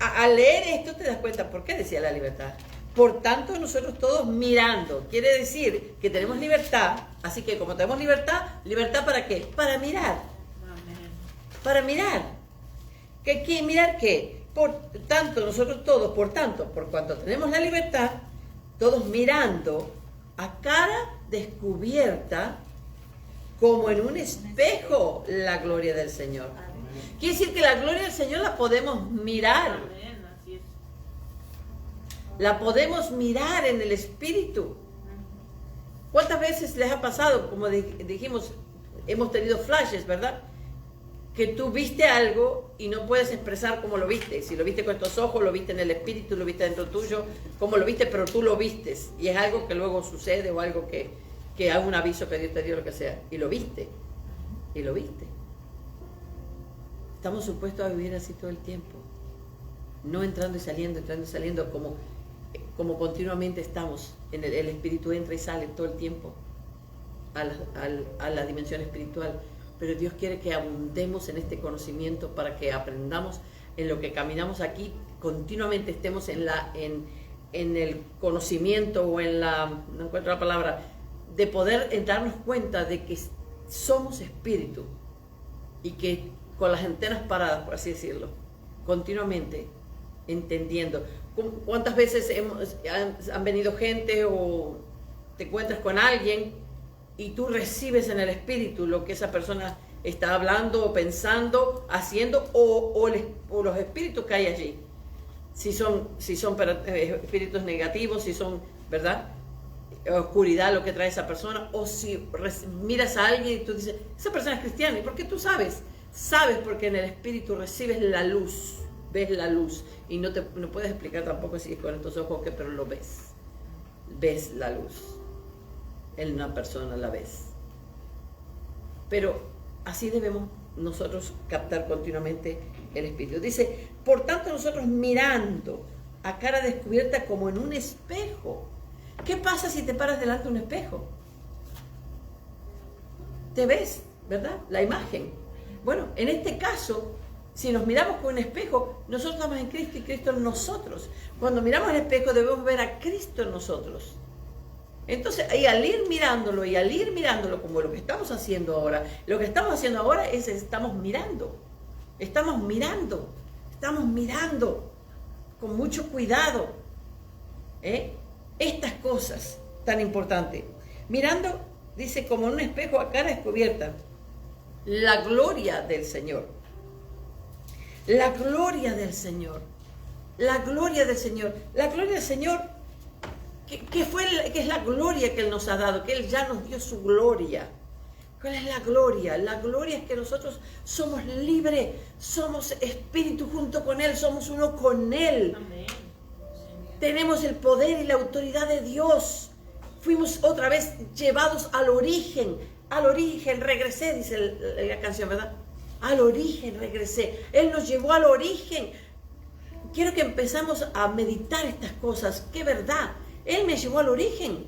al leer esto te das cuenta por qué decía la libertad. Por tanto, nosotros todos mirando, quiere decir que tenemos libertad, así que como tenemos libertad, ¿libertad para qué? Para mirar. Para mirar. ¿Mirar qué? Por tanto, nosotros todos, por cuanto tenemos la libertad, todos mirando a cara descubierta, como en un espejo, la gloria del Señor. Quiere decir que la gloria del Señor la podemos mirar. La podemos mirar en el Espíritu. ¿Cuántas veces les ha pasado, como dijimos, hemos tenido flashes, ¿verdad? Que tú viste algo y no puedes expresar cómo lo viste. Si lo viste con estos ojos, lo viste en el Espíritu, lo viste dentro tuyo, cómo lo viste, pero tú lo vistes. Y es algo que luego sucede o algo que hay un aviso que Dios te dio, lo que sea. Y lo viste. Y lo viste. Estamos supuestos a vivir así todo el tiempo. No entrando y saliendo como continuamente estamos. El Espíritu entra y sale todo el tiempo a la dimensión espiritual. Pero Dios quiere que abundemos en este conocimiento para que aprendamos en lo que caminamos aquí, continuamente estemos en el conocimiento o no encuentro la palabra, de poder darnos cuenta de que somos espíritu y que con las antenas paradas, por así decirlo, continuamente entendiendo. ¿Cuántas veces han venido gente o te encuentras con alguien y tú recibes en el espíritu lo que esa persona está hablando o pensando, haciendo, o los espíritus que hay allí. Si son espíritus negativos, si son, ¿verdad?, oscuridad lo que trae esa persona, o si miras a alguien y tú dices, esa persona es cristiana. ¿Y por qué tú sabes? Sabes porque en el espíritu recibes la luz, ves la luz, y no puedes explicar tampoco si es con estos ojos, pero lo ves. Ves la luz. En una persona la ves. Pero así debemos nosotros captar continuamente el espíritu. Dice, por tanto nosotros mirando a cara descubierta como en un espejo. ¿Qué pasa si te paras delante de un espejo? Te ves, ¿verdad? La imagen. Bueno, en este caso, si nos miramos con un espejo, nosotros estamos en Cristo y Cristo en nosotros. Cuando miramos el espejo debemos ver a Cristo en nosotros. Entonces, y al ir mirándolo como lo que estamos haciendo ahora, lo que estamos haciendo ahora es estamos mirando con mucho cuidado estas cosas tan importantes. Mirando, dice, como en un espejo a cara descubierta, la gloria del Señor. La gloria del Señor. La gloria del Señor. La gloria del Señor, que es la gloria que Él nos ha dado, que Él ya nos dio su gloria. ¿Cuál es la gloria? La gloria es que nosotros somos libres, somos espíritu junto con Él, somos uno con Él. Amén. Tenemos el poder y la autoridad de Dios. Fuimos otra vez llevados al origen, regresé, dice la canción, ¿verdad? Al origen regresé. Él nos llevó al origen. Quiero que empezamos a meditar estas cosas. ¡Qué verdad! Él me llevó al origen.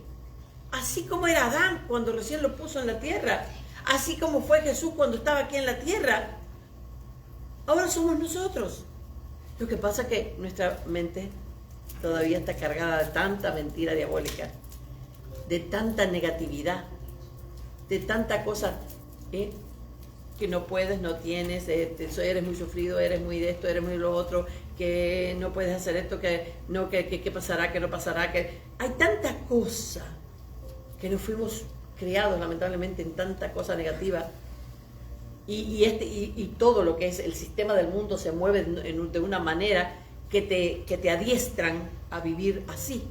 Así como era Adán cuando recién lo puso en la tierra. Así como fue Jesús cuando estaba aquí en la tierra. Ahora somos nosotros. Lo que pasa es que nuestra mente todavía está cargada de tanta mentira diabólica, de tanta negatividad, de tanta cosa que no puedes, no tienes, eres muy sufrido, eres muy de esto, eres muy de lo otro, que no puedes hacer esto, que pasará, que no pasará, que hay tanta cosa que nos fuimos criados lamentablemente en tanta cosa negativa, y todo lo que es el sistema del mundo se mueve de una manera que te adiestran a vivir así.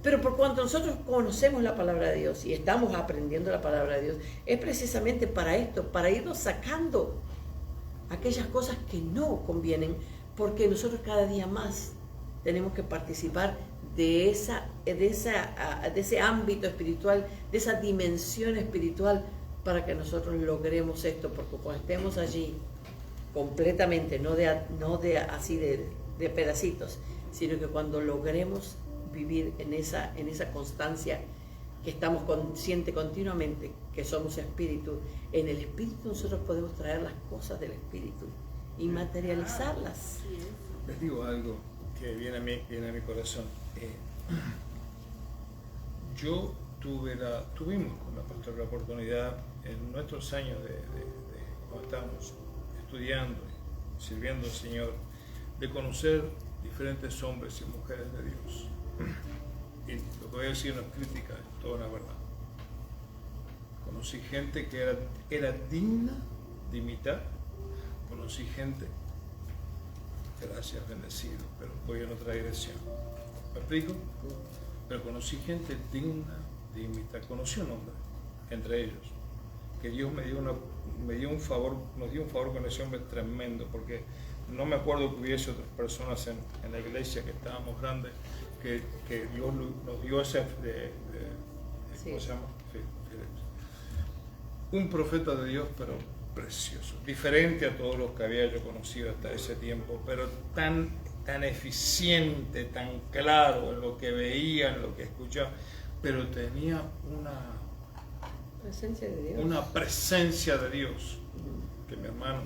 Pero por cuanto nosotros conocemos la palabra de Dios y estamos aprendiendo la palabra de Dios, es precisamente para esto, para irnos sacando aquellas cosas que no convienen, porque nosotros cada día más tenemos que participar de ese ámbito espiritual, de esa dimensión espiritual, para que nosotros logremos esto, porque cuando estemos allí completamente, no de pedacitos, sino que cuando logremos vivir en esa constancia, que estamos conscientes continuamente que somos espíritu, en el espíritu nosotros podemos traer las cosas del espíritu y materializarlas. Les digo algo que viene a mi corazón. Tuvimos con la pastora la oportunidad en nuestros años de cuando estábamos estudiando y sirviendo al Señor, de conocer diferentes hombres y mujeres de Dios. Y lo que voy a decir no es crítica, es toda la verdad. Conocí gente que era digna de imitar. Conocí gente, gracias, bendecido, pero voy en otra dirección. ¿Me explico? Pero conocí gente digna de imitar. Conocí un hombre, entre ellos, que Dios nos dio un favor con ese hombre tremendo, porque no me acuerdo que hubiese otras personas en la iglesia que estábamos grandes, que Dios nos dio ese, ¿cómo se llama? Sí, un profeta de Dios, pero precioso, diferente a todos los que había yo conocido hasta ese tiempo, pero tan eficiente, tan claro en lo que veía, en lo que escuchaba, pero tenía una presencia de Dios, que mi hermano,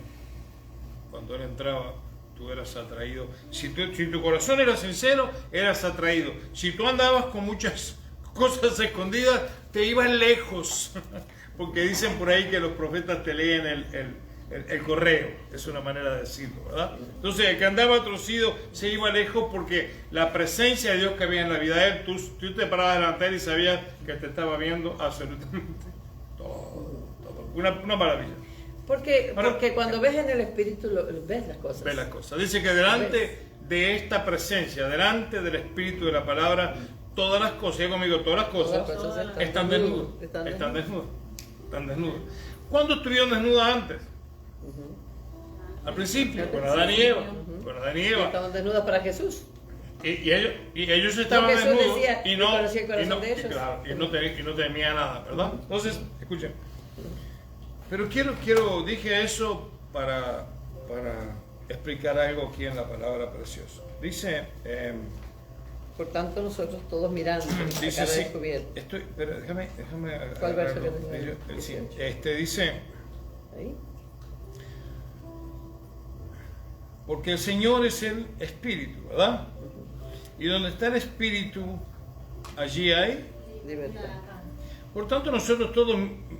cuando él entraba, tú eras atraído. Si tu corazón era sincero, eras atraído. Si tú andabas con muchas cosas escondidas, te ibas lejos. Porque dicen por ahí que los profetas te leen el correo, es una manera de decirlo, ¿verdad? Entonces el que andaba torcido se iba lejos porque la presencia de Dios que había en la vida de él, tú te parabas delante de él y sabías que te estaba viendo absolutamente todo. Una maravilla. Porque cuando ves en el Espíritu, ves las cosas. Ves las cosas. Dice que delante de esta presencia, delante del Espíritu de la palabra, todas las cosas, diga conmigo, todas las cosas están desnudas. Están desnudas. ¿Cuándo estuvieron desnudas antes? Al principio, con Adán y Eva. Estaban desnudas para Jesús. Y ellos estaban Jesús desnudos decía, y yo conocí el corazón de ellos. claro, y no temía nada, ¿verdad? Entonces, escuchen. Pero dije eso para explicar algo aquí en la palabra preciosa. Dice, Por tanto, nosotros todos mirando, dice cara sí, descubierta. pero déjame ¿Cuál verso agarrarlo. que te Sí, dice, Ahí. porque el Señor es el Espíritu, ¿verdad? Y donde está el Espíritu, allí hay. Libertad. Por tanto, nosotros todos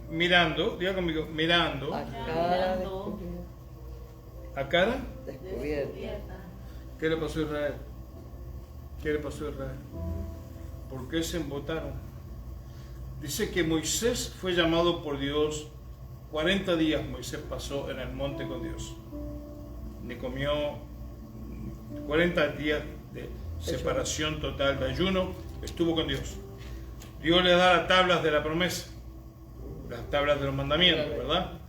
mirando, diga conmigo, mirando, A cara descubierta. a cara, Descubierta. ¿qué le pasó a Israel? ¿Por qué se embotaron? Dice que Moisés fue llamado por Dios, 40 días Moisés pasó en el monte con Dios. Ni comió, 40 días de separación total, de ayuno, estuvo con Dios. Dios le da las tablas de la promesa, las tablas de los mandamientos, ¿verdad?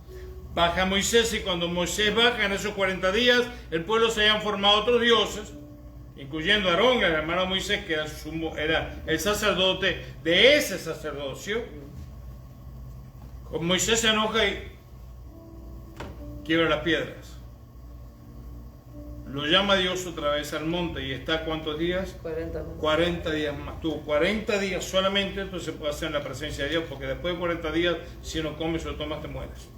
Baja Moisés, y cuando Moisés baja en esos 40 días, el pueblo se habían formado otros dioses, incluyendo a Aarón, el hermano de Moisés, que era el sacerdote de ese sacerdocio. Moisés se enoja y quiebra las piedras. Lo llama Dios otra vez al monte y está ¿cuántos días? 40 días más. Tuvo 40 días solamente, esto se puede hacer en la presencia de Dios, porque después de 40 días, si no comes o tomas, te mueres.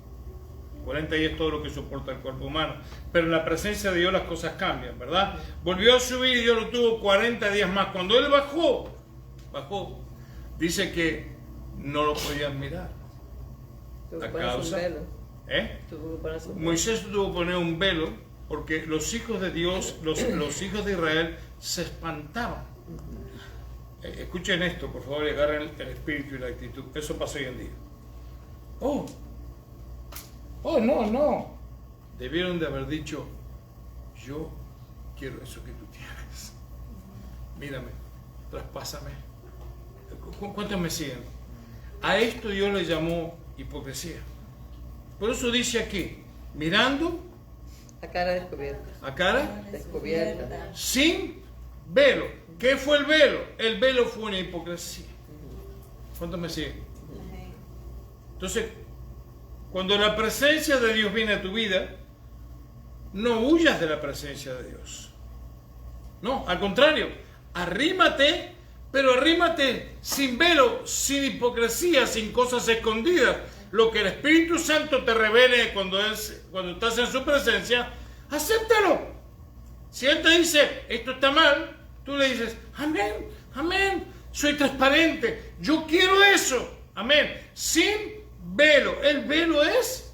40 días es todo lo que soporta el cuerpo humano. Pero en la presencia de Dios las cosas cambian, ¿verdad? Volvió a subir y Dios lo tuvo 40 días más. Cuando él bajó, dice que no lo podían mirar. A causa. Moisés tuvo que poner un velo porque los hijos de Dios, los hijos de Israel se espantaban. Escuchen esto, por favor, y agarren el espíritu y la actitud. Eso pasa hoy en día. Oh, no. Debieron de haber dicho, yo quiero eso que tú tienes. Mírame, traspásame. ¿Cuántos me siguen? A esto Dios le llamó hipocresía. Por eso dice aquí, mirando a cara descubierta. A cara descubierta. Sin velo. ¿Qué fue el velo? El velo fue una hipocresía. ¿Cuántos me siguen? Entonces, cuando la presencia de Dios viene a tu vida, no huyas de la presencia de Dios. No, al contrario, arrímate, pero arrímate sin velo, sin hipocresía, sin cosas escondidas. Lo que el Espíritu Santo te revele cuando estás en su presencia, acéptalo. Si Él te dice, esto está mal, tú le dices, amén, amén, soy transparente, yo quiero eso, amén, sin velo. El velo es,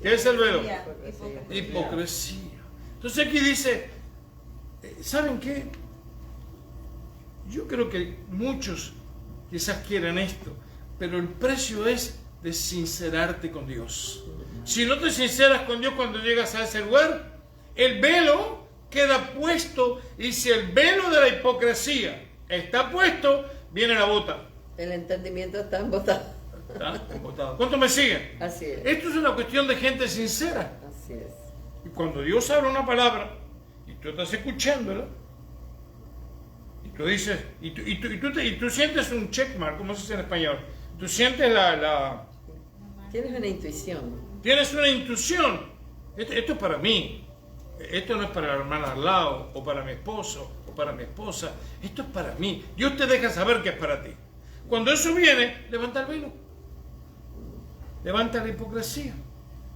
¿qué es el velo? Hipocresía. Entonces aquí dice, ¿saben qué? Yo creo que muchos quizás quieran esto, pero el precio es de sincerarte con Dios. Si no te sinceras con Dios cuando llegas a ese lugar, el velo queda puesto, y si el velo de la hipocresía está puesto, viene la bota. El entendimiento está embotado. ¿Está embotado? ¿Cuántos me siguen? Así es. Esto es una cuestión de gente sincera. Así es. Y cuando Dios habla una palabra y tú estás escuchándola, y tú dices, y tú sientes un checkmark, ¿cómo se dice en español? Tú sientes Tienes una intuición. Tienes una intuición. Esto es para mí. Esto no es para la hermana al lado, o para mi esposo, o para mi esposa. Esto es para mí. Dios te deja saber que es para ti. Cuando eso viene, levanta el velo. Levanta la hipocresía.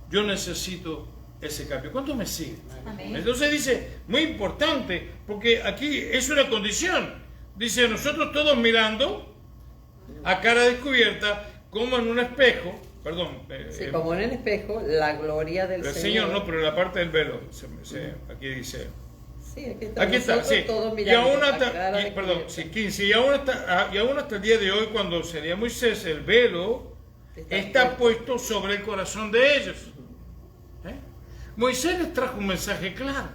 Yo necesito ese cambio. ¿Cuántos me siguen? Amén. Entonces dice, muy importante, porque aquí es una condición. Dice, nosotros todos mirando a cara descubierta, como en un espejo, perdón. Sí, como en el espejo, la gloria del el Señor. Señor, no, pero la parte del velo, aquí dice. Sí, aquí Aquí está, nosotros sí. todos Y mirando aún la hasta, cara de perdón, Cristo. sí, 15. Y aún hasta el día de hoy, cuando sería Moisés, el velo está puesto sobre el corazón de ellos. ¿Eh? Moisés les trajo un mensaje claro.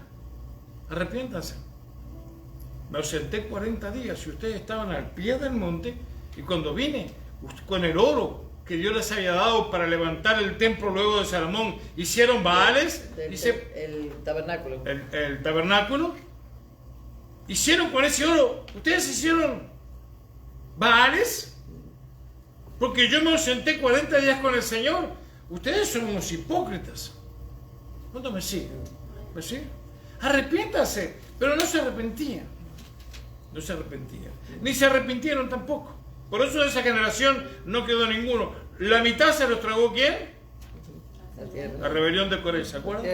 Arrepiéntanse. Me ausenté 40 días y ustedes estaban al pie del monte, y cuando vine con el oro que Dios les había dado para levantar el templo luego de Salomón, hicieron Baales, El tabernáculo. el tabernáculo, hicieron con ese oro, ustedes hicieron Baales, porque yo me ausenté 40 días con el Señor. Ustedes son unos hipócritas. ¿Cuánto me siguen? ¿Me siguen? Arrepiéntase, pero no se arrepentían. No se arrepentían. Ni se arrepintieron tampoco. Por eso de esa generación no quedó ninguno. La mitad se los tragó ¿quién? La tierra. La rebelión de Coré, ¿se acuerdan?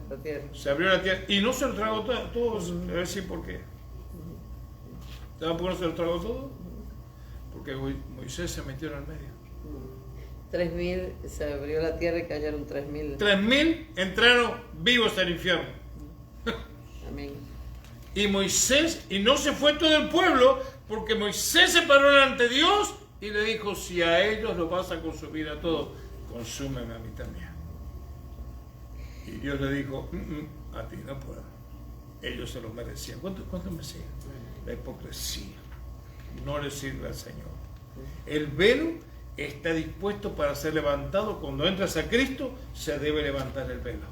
La tierra. Se abrió la tierra y no se lo tragó todos. Le voy a decir por qué. ¿Saben por qué no se lo tragó todo? Porque Moisés se metió en el medio. 3.000, se abrió la tierra y cayeron 3.000. 3.000 entraron vivos al infierno. Amén. Y Moisés, y no se fue todo el pueblo, porque Moisés se paró delante de Dios y le dijo: si a ellos los vas a consumir a todos, consúmeme a mí también. Y Dios le dijo: a ti no puedo. Ellos se lo merecían. ¿Cuánto merecían? La hipocresía. No le sirve al Señor. El velo está dispuesto para ser levantado. Cuando entras a Cristo, se debe levantar el velo.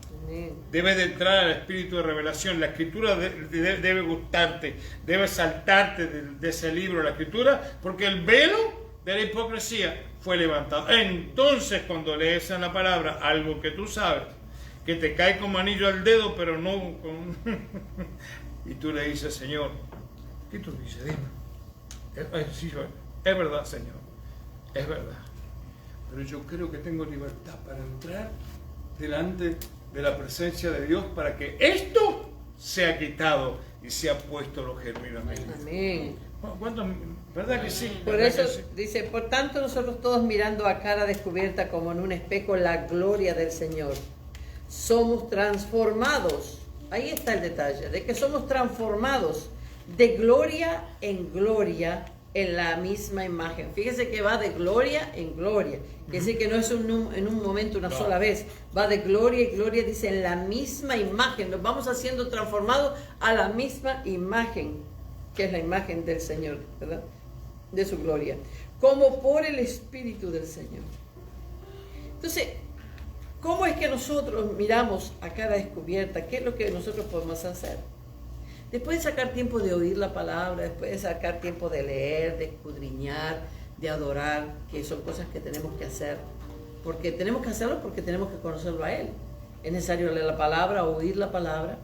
Debe de entrar al espíritu de revelación. La escritura debe gustarte, debe saltarte de ese libro de la escritura, porque el velo de la hipocresía fue levantado. Entonces, cuando lees en la palabra algo que tú sabes, que te cae como anillo al dedo, pero no con... y tú le dices: Señor, ¿qué tú dices? Dime. Sí, es verdad, Señor, es verdad, pero yo creo que tengo libertad para entrar delante de la presencia de Dios, para que esto sea quitado y sea puesto lo genuinamente. Amén. ¿Cuánto? ¿Verdad que sí? Por ¿Verdad eso que sí? dice: por tanto, nosotros todos mirando a cara descubierta como en un espejo la gloria del Señor, somos transformados. Ahí está el detalle, de que somos transformados de gloria en gloria en la misma imagen. Fíjese que va de gloria en gloria. Quiere decir que no es en un momento, una sola vez. Va de gloria y gloria, dice, en la misma imagen. Nos vamos haciendo transformados a la misma imagen, que es la imagen del Señor, ¿verdad? De su gloria. Como por el Espíritu del Señor. Entonces, ¿cómo es que nosotros miramos a cara descubierta? ¿Qué es lo que nosotros podemos hacer? Después de sacar tiempo de oír la palabra, después de sacar tiempo de leer, de escudriñar, de adorar, que son cosas que tenemos que hacer, porque tenemos que hacerlo porque tenemos que conocerlo a Él. Es necesario leer la palabra, oír la palabra,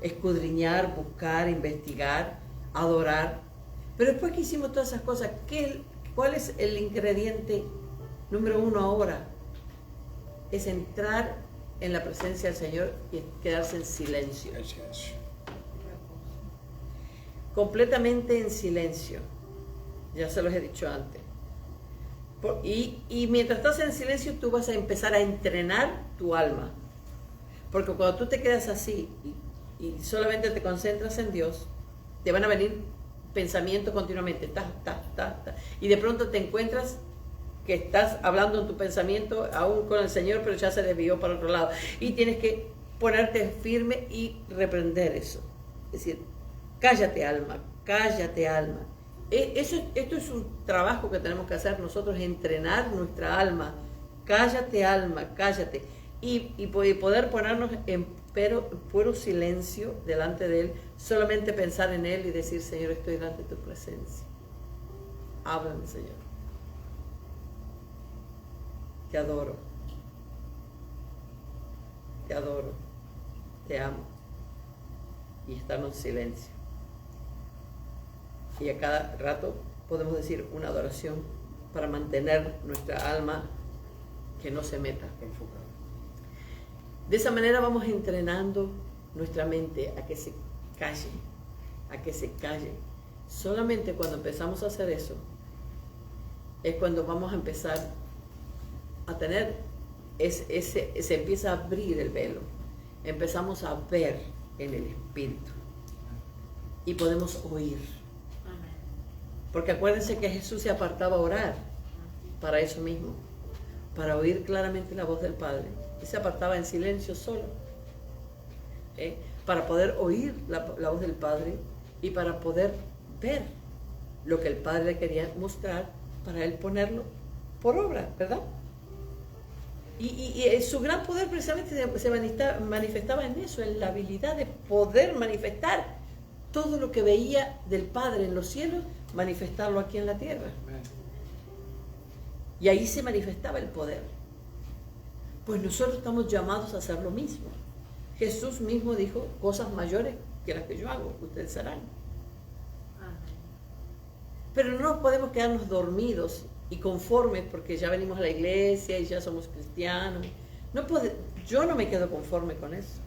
escudriñar, buscar, investigar, adorar. Pero después que hicimos todas esas cosas, ¿cuál es el ingrediente número uno ahora? Es entrar en la presencia del Señor y quedarse en silencio. El silencio. Completamente en silencio. Ya se los he dicho antes. Y mientras estás en silencio, tú vas a empezar a entrenar tu alma. Porque cuando tú te quedas así y solamente te concentras en Dios, te van a venir pensamientos continuamente. Y de pronto te encuentras que estás hablando en tu pensamiento aún con el Señor, pero ya se desvió para otro lado. Y tienes que ponerte firme y reprender eso. Es decir, cállate alma, cállate alma. Esto es un trabajo que tenemos que hacer nosotros, entrenar nuestra alma. Cállate alma, cállate. Y poder ponernos en puro silencio delante de Él, solamente pensar en Él y decir: Señor, estoy delante de tu presencia. Háblame, Señor. Te adoro. Te adoro. Te amo. Y estarnos en silencio. Y a cada rato podemos decir una adoración para mantener nuestra alma que no se meta. De esa manera vamos entrenando nuestra mente a que se calle, a que se calle. Solamente cuando empezamos a hacer eso es cuando vamos a empezar a tener, se empieza a abrir el velo. Empezamos a ver en el Espíritu. Y podemos oír. Porque acuérdense que Jesús se apartaba a orar para eso mismo, para oír claramente la voz del Padre. Él se apartaba en silencio solo, para poder oír la voz del Padre y para poder ver lo que el Padre le quería mostrar, para él ponerlo por obra, ¿verdad? Y su gran poder precisamente se manifestaba en eso, en la habilidad de poder manifestar todo lo que veía del Padre en los cielos, manifestarlo aquí en la tierra. Y ahí se manifestaba el poder. Pues nosotros estamos llamados a hacer lo mismo. Jesús mismo dijo, cosas mayores que las que yo hago, ustedes harán. Pero no podemos quedarnos dormidos y conformes porque ya venimos a la iglesia y ya somos cristianos. Yo no me quedo conforme con eso.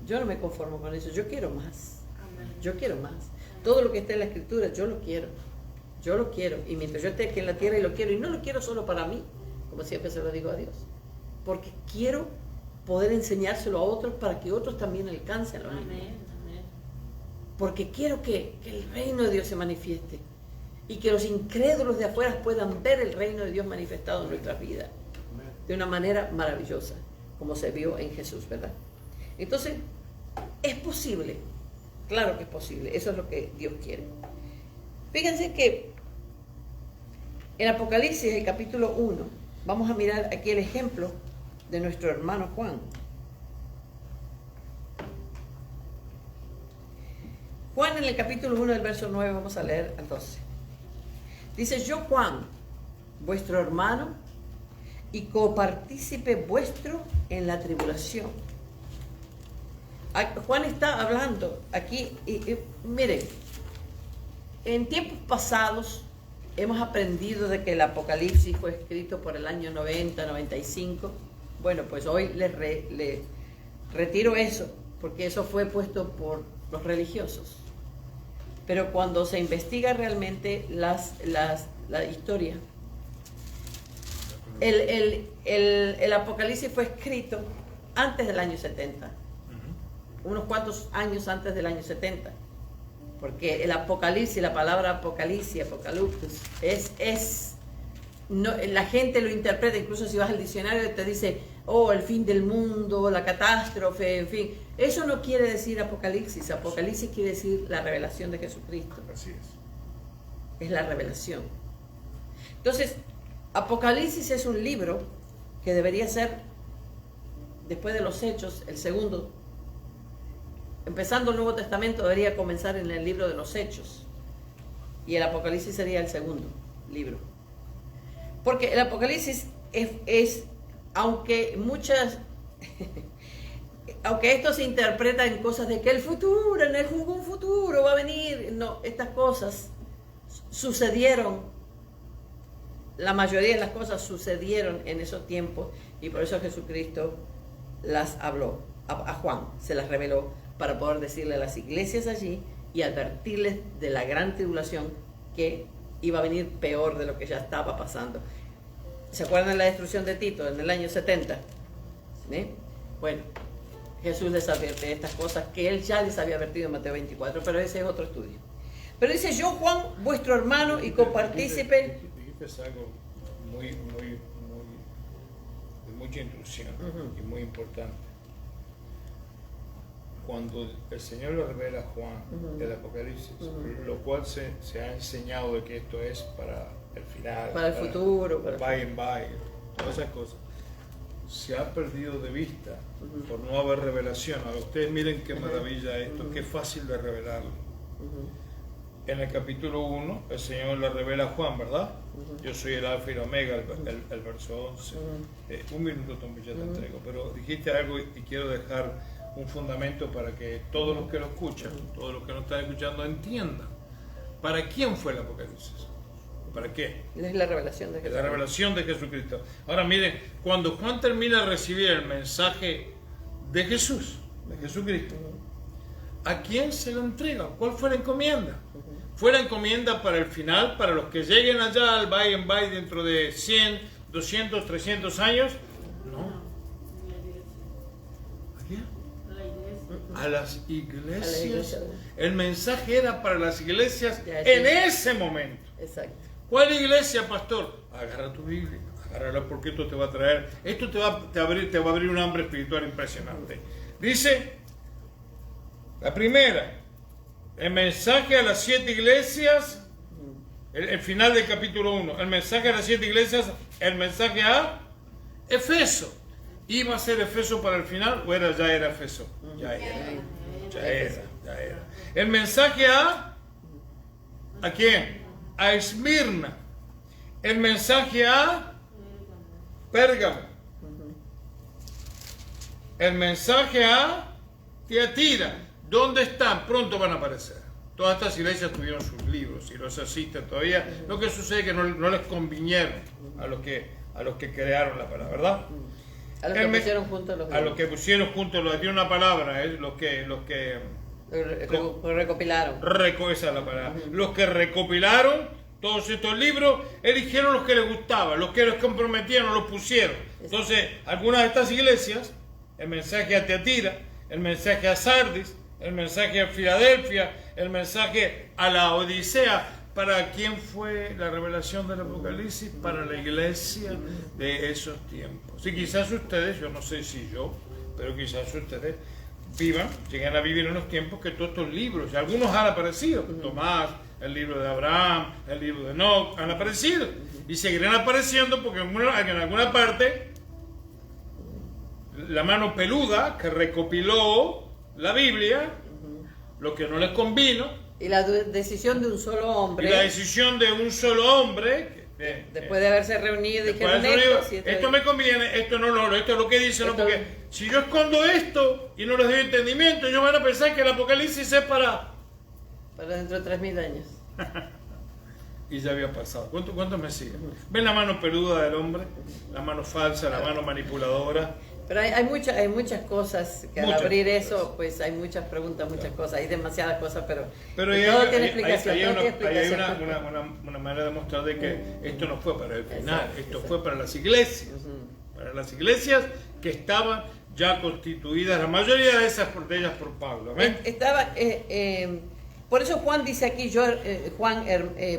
Yo no me conformo con eso. Yo quiero más. Yo quiero más. Todo lo que está en la Escritura, yo lo quiero. Yo lo quiero. Y mientras yo esté aquí en la tierra y lo quiero, y no lo quiero solo para mí, como siempre se lo digo a Dios, porque quiero poder enseñárselo a otros para que otros también alcancen lo mismo. Porque quiero que el reino de Dios se manifieste y que los incrédulos de afuera puedan ver el reino de Dios manifestado en nuestras vidas de una manera maravillosa, como se vio en Jesús, ¿verdad? Entonces, es posible, claro que es posible, eso es lo que Dios quiere. Fíjense que en Apocalipsis, el capítulo 1, vamos a mirar aquí el ejemplo de nuestro hermano Juan. Juan, en el capítulo 1 del verso 9, vamos a leer al 12. Dice, yo Juan, vuestro hermano y copartícipe vuestro en la tribulación. Juan está hablando aquí, y miren, en tiempos pasados hemos aprendido de que el Apocalipsis fue escrito por el año 90, 95. Bueno, pues hoy le retiro eso, porque eso fue puesto por los religiosos. Pero cuando se investiga realmente la historia, el Apocalipsis fue escrito antes del año 70, unos cuantos años antes del año 70, porque el Apocalipsis, la palabra Apocalipsis, la gente lo interpreta, incluso si vas al diccionario te dice, oh, el fin del mundo, la catástrofe, en fin. Eso no quiere decir Apocalipsis. Apocalipsis quiere decir la revelación de Jesucristo. Así es. Es la revelación. Entonces, Apocalipsis es un libro que debería ser, después de los Hechos, el segundo. Empezando el Nuevo Testamento, debería comenzar en el libro de los Hechos. Y el Apocalipsis sería el segundo libro. Porque el Apocalipsis es aunque esto se interpreta en cosas de que el futuro, en algún futuro va a venir, no, estas cosas sucedieron, la mayoría de las cosas sucedieron en esos tiempos, y por eso Jesucristo las habló, a Juan se las reveló para poder decirle a las iglesias allí y advertirles de la gran tribulación que iba a venir peor de lo que ya estaba pasando. ¿Se acuerdan de la destrucción de Tito en el año 70? Bueno, Jesús les advierte de estas cosas que él ya les había advertido en Mateo 24, pero ese es otro estudio. Pero dice, yo Juan, vuestro hermano y copartícipe. Dijiste algo de mucha instrucción y muy importante. Cuando el Señor le revela a Juan el Apocalipsis, lo cual se ha enseñado de que esto es para el final, para el futuro, by and by, todas esas cosas, se ha perdido de vista por no haber revelación. Ahora ustedes miren qué maravilla esto, qué fácil de revelarlo. En el capítulo 1 el Señor le revela a Juan, ¿verdad? Yo soy el alfa y el omega, el verso 11. Un minuto Tom, ya te entrego, pero dijiste algo y quiero dejar un fundamento para que todos los que lo escuchan, todos los que no están escuchando entiendan. ¿Para quién fue el Apocalipsis? ¿Para qué? Es la revelación de Jesucristo. Es la revelación de Jesucristo. Ahora miren, cuando Juan termina de recibir el mensaje de Jesús, de Jesucristo, ¿a quién se lo entrega? ¿Cuál fue la encomienda? ¿Fue la encomienda para el final, para los que lleguen allá al by and by dentro de 100, 200, 300 años? No. ¿A quién? A las iglesias. El mensaje era para las iglesias en ese momento. Exacto. ¿Cuál iglesia, pastor? Agarra tu Biblia, agárrala porque esto te va a traer, esto te va a abrir un hambre espiritual impresionante. Dice, la primera, el mensaje a las 7 iglesias, el final del capítulo 1, el mensaje a las 7 iglesias, el mensaje a Efeso. ¿Iba a ser Efeso para el final o ya era Efeso? Ya era. El mensaje ¿a quién? A Esmirna. El mensaje a Pérgamo. El mensaje a Tiatira. ¿Dónde están? Pronto van a aparecer. Todas estas iglesias tuvieron sus libros y los asisten todavía. Lo que sucede es que no les convinieron a los que crearon la palabra, ¿verdad? A los que pusieron juntos los libros. A los que pusieron juntos, tiene una palabra, los que recopilaron. Esa es la palabra. Los que recopilaron todos estos libros, eligieron los que les gustaban, los que los comprometieron, los pusieron. Entonces, algunas de estas iglesias, el mensaje a Tiatira, el mensaje a Sardis, el mensaje a Filadelfia, el mensaje a la Odisea. ¿Para quién fue la revelación del Apocalipsis? Para la iglesia de esos tiempos. Y quizás ustedes, yo no sé si yo, pero quizás ustedes lleguen a vivir en unos tiempos que todos estos libros, y algunos han aparecido, Tomás, el libro de Abraham, el libro de Enoch, han aparecido. Y seguirán apareciendo porque en alguna parte la mano peluda que recopiló la Biblia, lo que no les convino, y la decisión de un solo hombre. Y la decisión de un solo hombre. Después de haberse reunido, dijeron esto me conviene, esto no, esto es lo que dice, no, porque si yo escondo esto y no les doy entendimiento, ellos van a pensar que el Apocalipsis es para dentro de 3.000 años. Y ya había pasado. ¿Cuántos me siguen? ¿Ven la mano peluda del hombre? La mano falsa, la mano manipuladora. Pero hay muchas cosas que al abrir eso, pues hay muchas preguntas, muchas cosas, hay demasiadas cosas, pero todo tiene explicación. Hay una manera de mostrar de que esto no fue para el final, esto fue para las iglesias, para las iglesias que estaban ya constituidas, la mayoría de ellas por Pablo. ¿Ven? Por eso Juan dice aquí, Juan,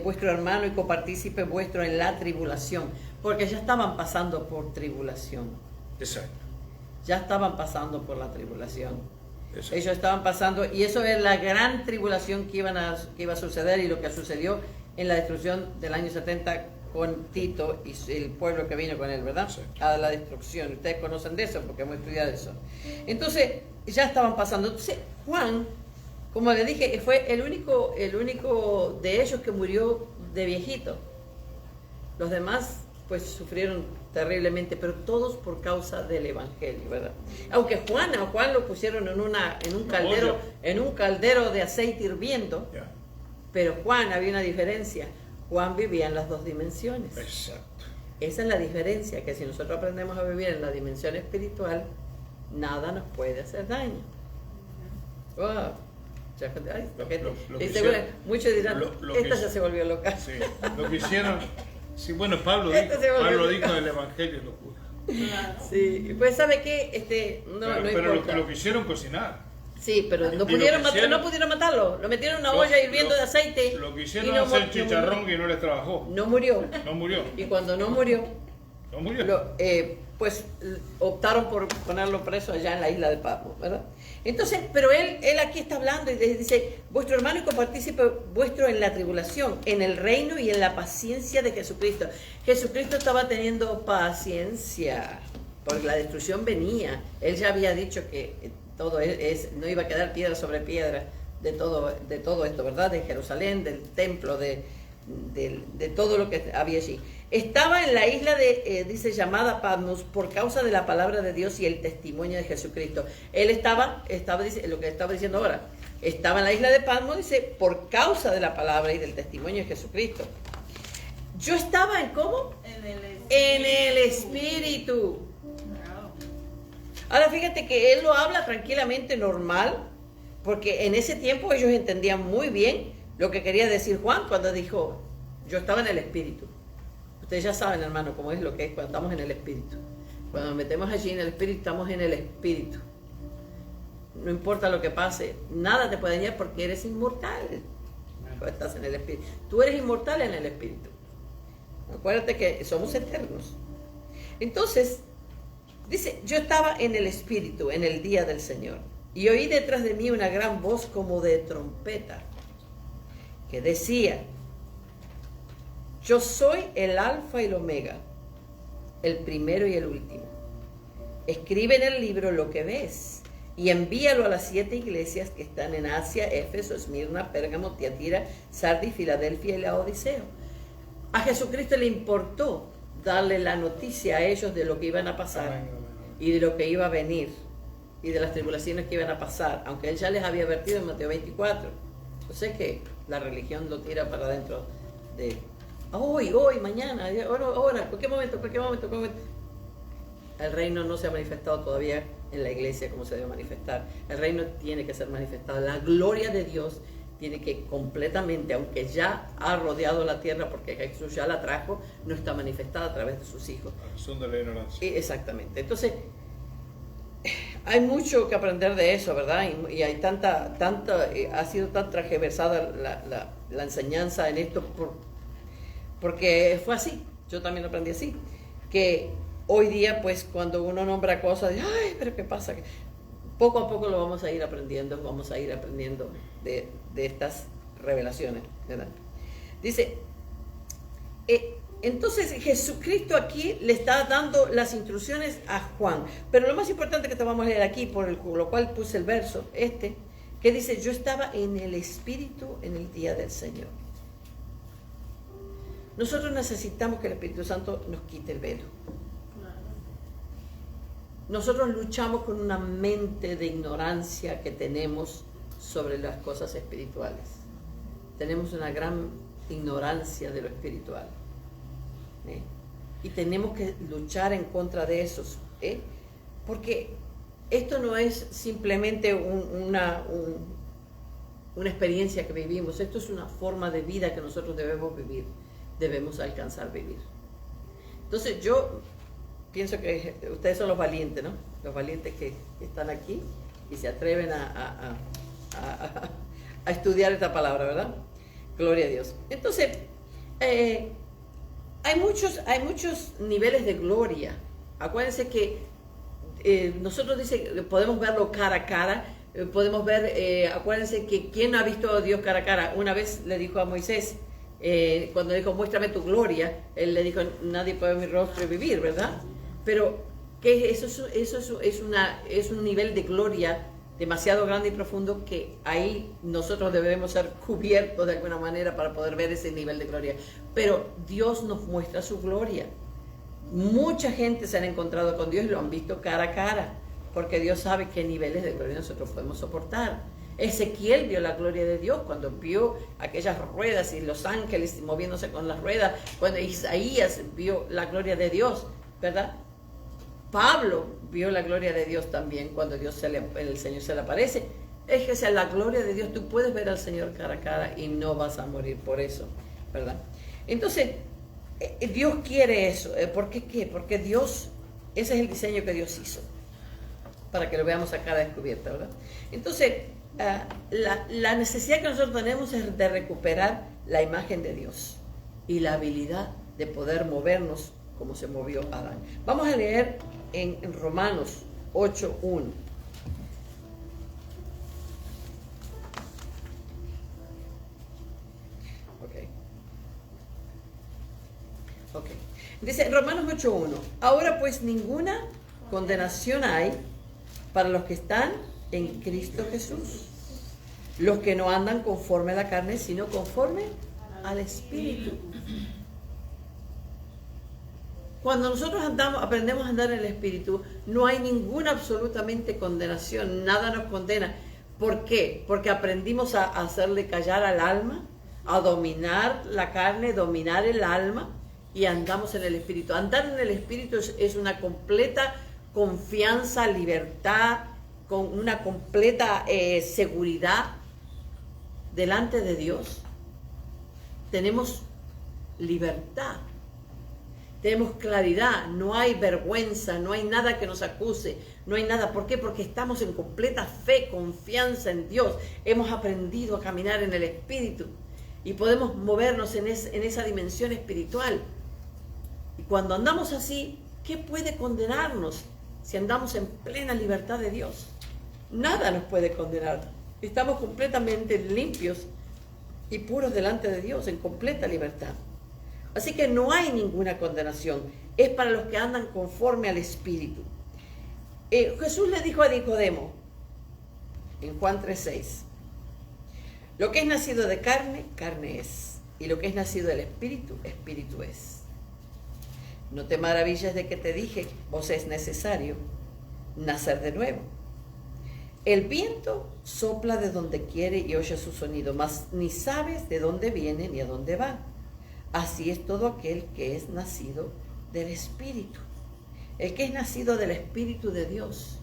vuestro hermano y copartícipe vuestro en la tribulación, porque ya estaban pasando por tribulación. Exacto. Ya estaban pasando por la tribulación. Exacto. Ellos estaban pasando, y eso es la gran tribulación que iba a suceder, y lo que sucedió en la destrucción del año 70 con Tito y el pueblo que vino con él, ¿verdad? Exacto. A la destrucción. Ustedes conocen de eso porque hemos estudiado eso. Entonces, ya estaban pasando. Entonces, Juan, como le dije, fue el único de ellos que murió de viejito. Los demás, pues, sufrieron terriblemente, pero todos por causa del evangelio, ¿verdad? Aunque a Juan lo pusieron en un caldero de aceite hirviendo, pero Juan, había una diferencia. Juan vivía en las dos dimensiones. Exacto. Esa es la diferencia, que si nosotros aprendemos a vivir en la dimensión espiritual, nada nos puede hacer daño. Wow. Muchos dirán, esta ya se volvió loca. Sí, lo que hicieron. Sí, bueno, Pablo dijo del Evangelio locura. Sí, pues ¿sabe qué? Pero lo quisieron cocinar. Sí, pero no pudieron matarlo. Lo metieron en una olla hirviendo de aceite. Lo quisieron hacer chicharrón y no les trabajó. No murió. No murió. Y cuando no murió, pues optaron por ponerlo preso allá en la isla de Patmos, ¿verdad? Entonces, pero él aquí está hablando y dice, vuestro hermano y copartícipe vuestro en la tribulación, en el reino y en la paciencia de Jesucristo. Jesucristo estaba teniendo paciencia, porque la destrucción venía. Él ya había dicho que todo no iba a quedar piedra sobre piedra de todo esto, ¿verdad? De Jerusalén, del templo, de todo lo que había allí. Estaba en la isla dice, llamada Patmos, por causa de la palabra de Dios y el testimonio de Jesucristo. Él estaba lo que estaba diciendo ahora, estaba en la isla de Patmos, dice, por causa de la palabra y del testimonio de Jesucristo. Yo estaba en ¿cómo? En el Espíritu. Ahora fíjate que él lo habla tranquilamente, normal, porque en ese tiempo ellos entendían muy bien lo que quería decir Juan cuando dijo, yo estaba en el Espíritu. Ustedes ya saben, hermano, cómo es lo que es cuando estamos en el Espíritu. Cuando nos metemos allí en el Espíritu, estamos en el Espíritu. No importa lo que pase, nada te puede dañar porque eres inmortal. Cuando estás en el Espíritu. Tú eres inmortal en el Espíritu. Acuérdate que somos eternos. Entonces, dice, yo estaba en el Espíritu en el día del Señor y oí detrás de mí una gran voz como de trompeta que decía, yo soy el Alfa y el Omega, el primero y el último. Escribe en el libro lo que ves y envíalo a las 7 iglesias que están en Asia, Éfeso, Esmirna, Pérgamo, Tiatira, Sardis, Filadelfia y Laodicea. A Jesucristo le importó darle la noticia a ellos de lo que iban a pasar y de lo que iba a venir y de las tribulaciones que iban a pasar, aunque él ya les había advertido en Mateo 24. Yo sé que la religión lo tira para adentro de hoy, mañana, ahora, cualquier momento. El reino no se ha manifestado todavía en la iglesia como se debe manifestar. El reino tiene que ser manifestado. La gloria de Dios tiene que completamente, aunque ya ha rodeado la tierra porque Jesús ya la trajo, no está manifestada a través de sus hijos. Son de la ignorancia. Exactamente. Entonces, hay mucho que aprender de eso, ¿verdad? Y hay ha sido tan transversada la enseñanza en esto porque fue así. Yo también aprendí así. Que hoy día, pues, cuando uno nombra cosas, ay, pero ¿qué pasa? Poco a poco lo vamos a ir aprendiendo de estas revelaciones, ¿verdad? Dice, entonces Jesucristo aquí le está dando las instrucciones a Juan, pero lo más importante que te vamos a leer aquí, por lo cual puse el verso, que dice, yo estaba en el Espíritu en el día del Señor. Nosotros necesitamos que el Espíritu Santo nos quite el velo. Nosotros luchamos con una mente de ignorancia que tenemos sobre las cosas espirituales. Tenemos una gran ignorancia de lo espiritual. Y tenemos que luchar en contra de esos. Porque esto no es simplemente una experiencia que vivimos. Esto es una forma de vida que nosotros debemos vivir. Debemos alcanzar vivir. Entonces yo pienso que ustedes son los valientes, ¿no? Los valientes que están aquí y se atreven a estudiar esta palabra, ¿verdad? Gloria a Dios. Entonces, hay muchos niveles de gloria. Acuérdense que nosotros podemos verlo cara a cara, podemos ver, acuérdense que ¿quién ha visto a Dios cara a cara? Una vez le dijo a Moisés, cuando dijo, muéstrame tu gloria, él le dijo, nadie puede ver mi rostro y vivir, ¿verdad? Pero que eso es un nivel de gloria demasiado grande y profundo que ahí nosotros debemos ser cubiertos de alguna manera para poder ver ese nivel de gloria. Pero Dios nos muestra su gloria. Mucha gente se han encontrado con Dios y lo han visto cara a cara, porque Dios sabe qué niveles de gloria nosotros podemos soportar. Ezequiel vio la gloria de Dios cuando vio aquellas ruedas y los ángeles moviéndose con las ruedas, cuando Isaías vio la gloria de Dios, ¿verdad? Pablo vio la gloria de Dios también cuando el Señor se le aparece. Es que sea la gloria de Dios, tú puedes ver al Señor cara a cara y no vas a morir por eso, ¿verdad? Entonces, Dios quiere eso. ¿Por qué qué? Porque Dios, ese es el diseño que Dios hizo, para que lo veamos a cara descubierta, ¿verdad? Entonces, la necesidad que nosotros tenemos es de recuperar la imagen de Dios y la habilidad de poder movernos como se movió Adán. Vamos a leer en Romanos 8:1. Ok. Dice Romanos 8:1. Ahora pues ninguna condenación hay para los que están en Cristo Jesús, los que no andan conforme a la carne, sino conforme al Espíritu. Cuando nosotros aprendemos a andar en el Espíritu, no hay ninguna absolutamente condenación, nada nos condena. ¿Por qué? Porque aprendimos a hacerle callar al alma, a dominar la carne, dominar el alma, y andamos en el Espíritu. Andar en el Espíritu es una completa confianza, libertad, con una completa seguridad delante de Dios. Tenemos libertad, tenemos claridad, no hay vergüenza, no hay nada que nos acuse, no hay nada. ¿Por qué? Porque estamos en completa fe, confianza en Dios. Hemos aprendido a caminar en el Espíritu y podemos movernos en esa dimensión espiritual. Y cuando andamos así, ¿qué puede condenarnos si andamos en plena libertad de Dios? Nada nos puede condenar. Estamos completamente limpios y puros delante de Dios, en completa libertad. Así que no hay ninguna condenación. Es para los que andan conforme al Espíritu. Jesús le dijo a Nicodemo, en Juan 3:6, lo que es nacido de carne, carne es. Y lo que es nacido del Espíritu, Espíritu es. No te maravilles de que te dije, os es necesario nacer de nuevo. El viento sopla de donde quiere y oye su sonido, mas ni sabes de dónde viene ni a dónde va. Así es todo aquel que es nacido del Espíritu. El que es nacido del Espíritu de Dios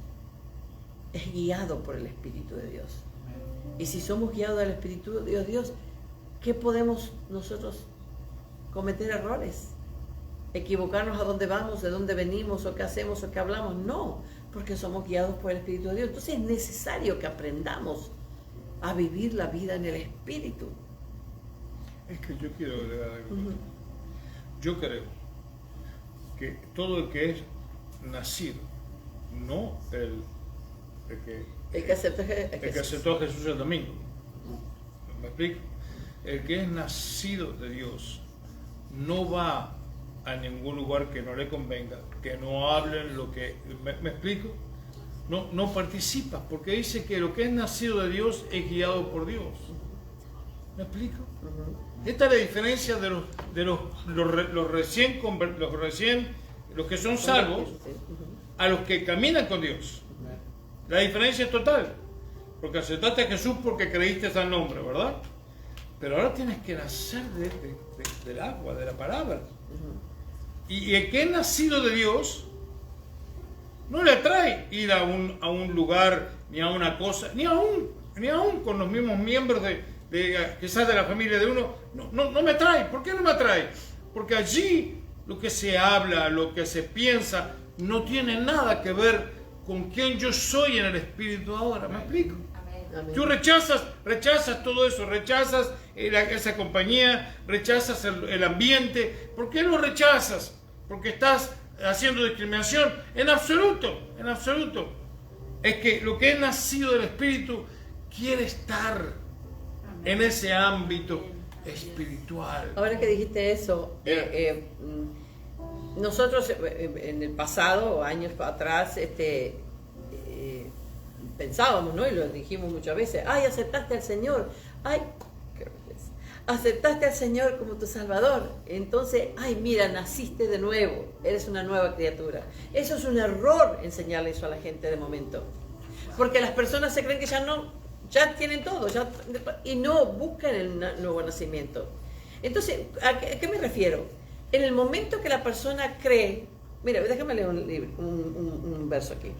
es guiado por el Espíritu de Dios. Y si somos guiados del Espíritu de Dios, ¿qué podemos nosotros cometer errores? Equivocarnos a dónde vamos, de dónde venimos, o qué hacemos, o qué hablamos. No, porque somos guiados por el Espíritu de Dios. Entonces es necesario que aprendamos a vivir la vida en el Espíritu. Es que yo quiero agregar algo. Yo creo que todo el que es nacido, no el que aceptó a Jesús el domingo. ¿Me explico? El que es nacido de Dios no va a ningún lugar que no le convenga, que no hablen lo que... ¿Me explico? No participa, porque dice que lo que es nacido de Dios es guiado por Dios. ¿Me explico? Esta es la diferencia de los que son salvos a los que caminan con Dios. La diferencia es total, porque aceptaste a Jesús porque creíste en el nombre, ¿verdad? Pero ahora tienes que nacer del agua, de la palabra. Y el que es nacido de Dios no le atrae ir a un lugar, ni a una cosa, ni aún con los mismos miembros quizás de la familia de uno. No me atrae. ¿Por qué no me atrae? Porque allí lo que se habla, lo que se piensa, no tiene nada que ver con quién yo soy en el Espíritu ahora. ¿Me explico? Amén. Tú rechazas todo eso, rechazas esa compañía, rechazas el ambiente. ¿Por qué lo rechazas? Porque estás haciendo discriminación. En absoluto. Es que lo que es nacido del Espíritu quiere estar en ese ámbito espiritual. Ahora que dijiste eso, nosotros en el pasado, años atrás, pensábamos, ¿no? Y lo dijimos muchas veces, ay, aceptaste al Señor, ay, qué belleza, aceptaste al Señor como tu Salvador, entonces, ay, mira, naciste de nuevo, eres una nueva criatura. Eso es un error, enseñarle eso a la gente de momento, porque las personas se creen que ya tienen todo, y no buscan el nuevo nacimiento. Entonces, ¿a qué me refiero? En el momento que la persona cree, mira, déjame leer un verso aquí.